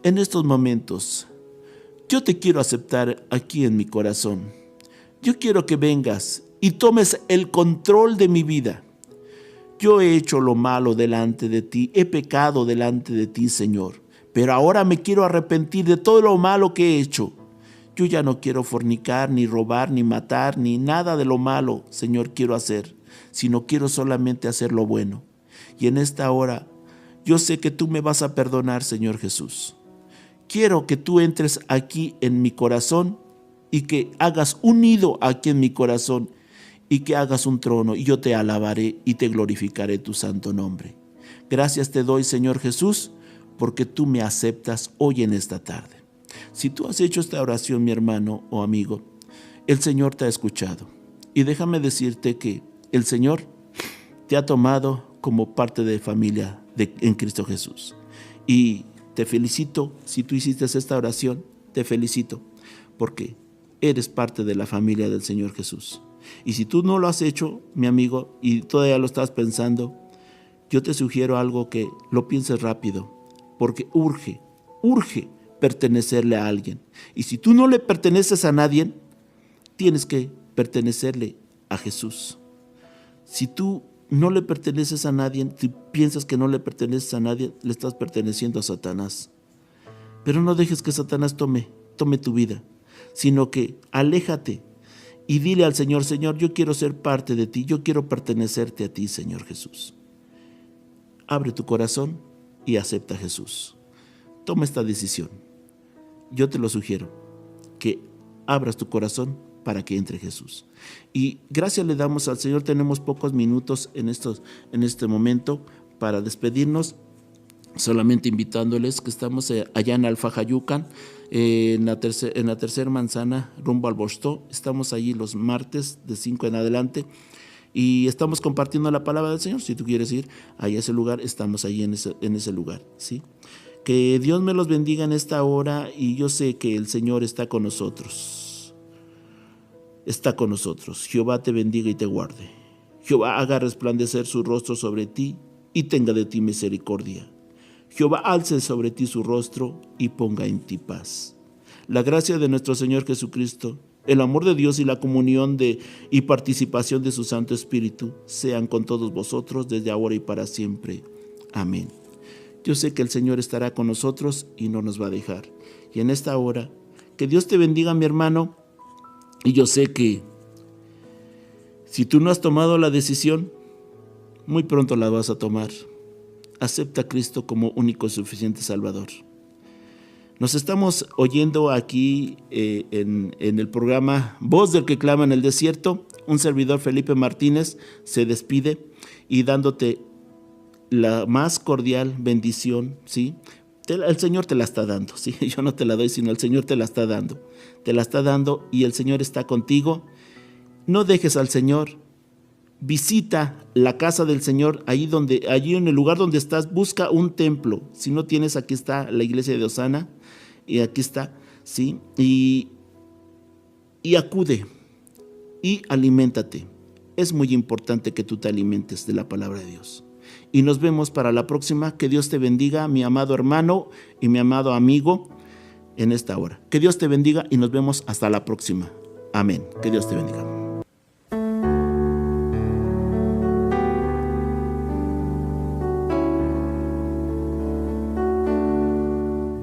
en estos momentos yo te quiero aceptar aquí en mi corazón. Yo quiero que vengas y tomes el control de mi vida. Yo he hecho lo malo delante de ti, he pecado delante de ti, Señor, pero ahora me quiero arrepentir de todo lo malo que he hecho. Yo ya no quiero fornicar, ni robar, ni matar, ni nada de lo malo, Señor, quiero hacer, sino quiero solamente hacer lo bueno. Y en esta hora, yo sé que tú me vas a perdonar, Señor Jesús. Quiero que tú entres aquí en mi corazón y que hagas un nido aquí en mi corazón, y que hagas un trono, y yo te alabaré y te glorificaré tu santo nombre. Gracias te doy, Señor Jesús, porque tú me aceptas hoy en esta tarde. Si tú has hecho esta oración, mi hermano o amigo, el Señor te ha escuchado. Y déjame decirte que el Señor te ha tomado como parte de familia en Cristo Jesús. Y te felicito, si tú hiciste esta oración, te felicito, porque eres parte de la familia del Señor Jesús. Y si tú no lo has hecho, mi amigo, y todavía lo estás pensando, yo te sugiero algo, que lo pienses rápido, porque urge urge pertenecerle a alguien. Y si tú no le perteneces a nadie, tienes que pertenecerle a Jesús. Si tú no le perteneces a nadie, si piensas que no le perteneces a nadie, le estás perteneciendo a Satanás. Pero no dejes que Satanás tome tu vida, sino que aléjate y dile al Señor: Señor, yo quiero ser parte de ti, yo quiero pertenecerte a ti, Señor Jesús. Abre tu corazón y acepta a Jesús. Toma esta decisión. Yo te lo sugiero, que abras tu corazón para que entre Jesús. Y gracias le damos al Señor. Tenemos pocos minutos en este momento para despedirnos, solamente invitándoles que estamos allá en Alfajayucan, en la tercera manzana, rumbo al Bostó. Estamos allí los martes de 5 en adelante y estamos compartiendo la palabra del Señor. Si tú quieres ir a ese lugar, estamos allí en ese lugar, ¿sí? Que Dios me los bendiga en esta hora, y yo sé que el Señor está con nosotros. Está con nosotros. Jehová te bendiga y te guarde. Jehová haga resplandecer su rostro sobre ti y tenga de ti misericordia. Jehová alce sobre ti su rostro y ponga en ti paz. La gracia de nuestro Señor Jesucristo, el amor de Dios y la comunión y participación de su Santo Espíritu sean con todos vosotros desde ahora y para siempre. Amén. Yo sé que el Señor estará con nosotros y no nos va a dejar. Y en esta hora, que Dios te bendiga, mi hermano. Y yo sé que si tú no has tomado la decisión, muy pronto la vas a tomar. Acepta a Cristo como único y suficiente Salvador. Nos estamos oyendo aquí en el programa Voz del que clama en el desierto. Un servidor, Felipe Martínez, se despide y dándote la más cordial bendición, ¿sí? El Señor te la está dando, ¿sí? Yo no te la doy, sino el Señor te la está dando. Te la está dando y el Señor está contigo. No dejes al Señor. Visita la casa del Señor, allí en el lugar donde estás, busca un templo. Si no tienes, aquí está la iglesia de Osana, y aquí está, ¿sí? Y acude y aliméntate. Es muy importante que tú te alimentes de la palabra de Dios. Y nos vemos para la próxima. Que Dios te bendiga, mi amado hermano y mi amado amigo, en esta hora. Que Dios te bendiga y nos vemos hasta la próxima. Amén. Que Dios te bendiga.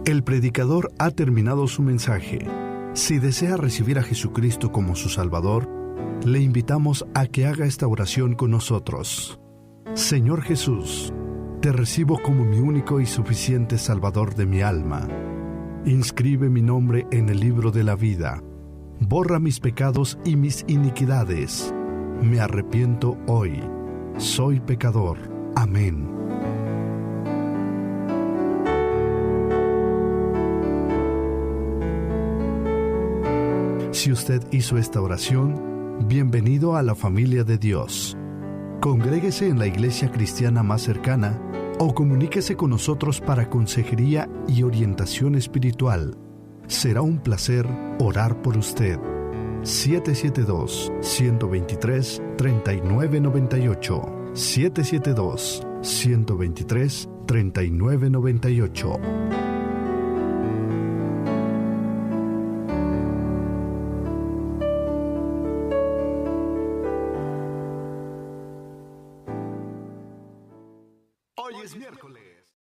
El predicador ha terminado su mensaje. Si desea recibir a Jesucristo como su Salvador, le invitamos a que haga esta oración con nosotros. Señor Jesús, te recibo como mi único y suficiente Salvador de mi alma. Inscribe mi nombre en el libro de la vida. Borra mis pecados y mis iniquidades. Me arrepiento hoy. Soy pecador. Amén. Si usted hizo esta oración, bienvenido a la familia de Dios. Congréguese en la iglesia cristiana más cercana o comuníquese con nosotros para consejería y orientación espiritual. Será un placer orar por usted. 772-123-3998. 772-123-3998. Hoy es miércoles.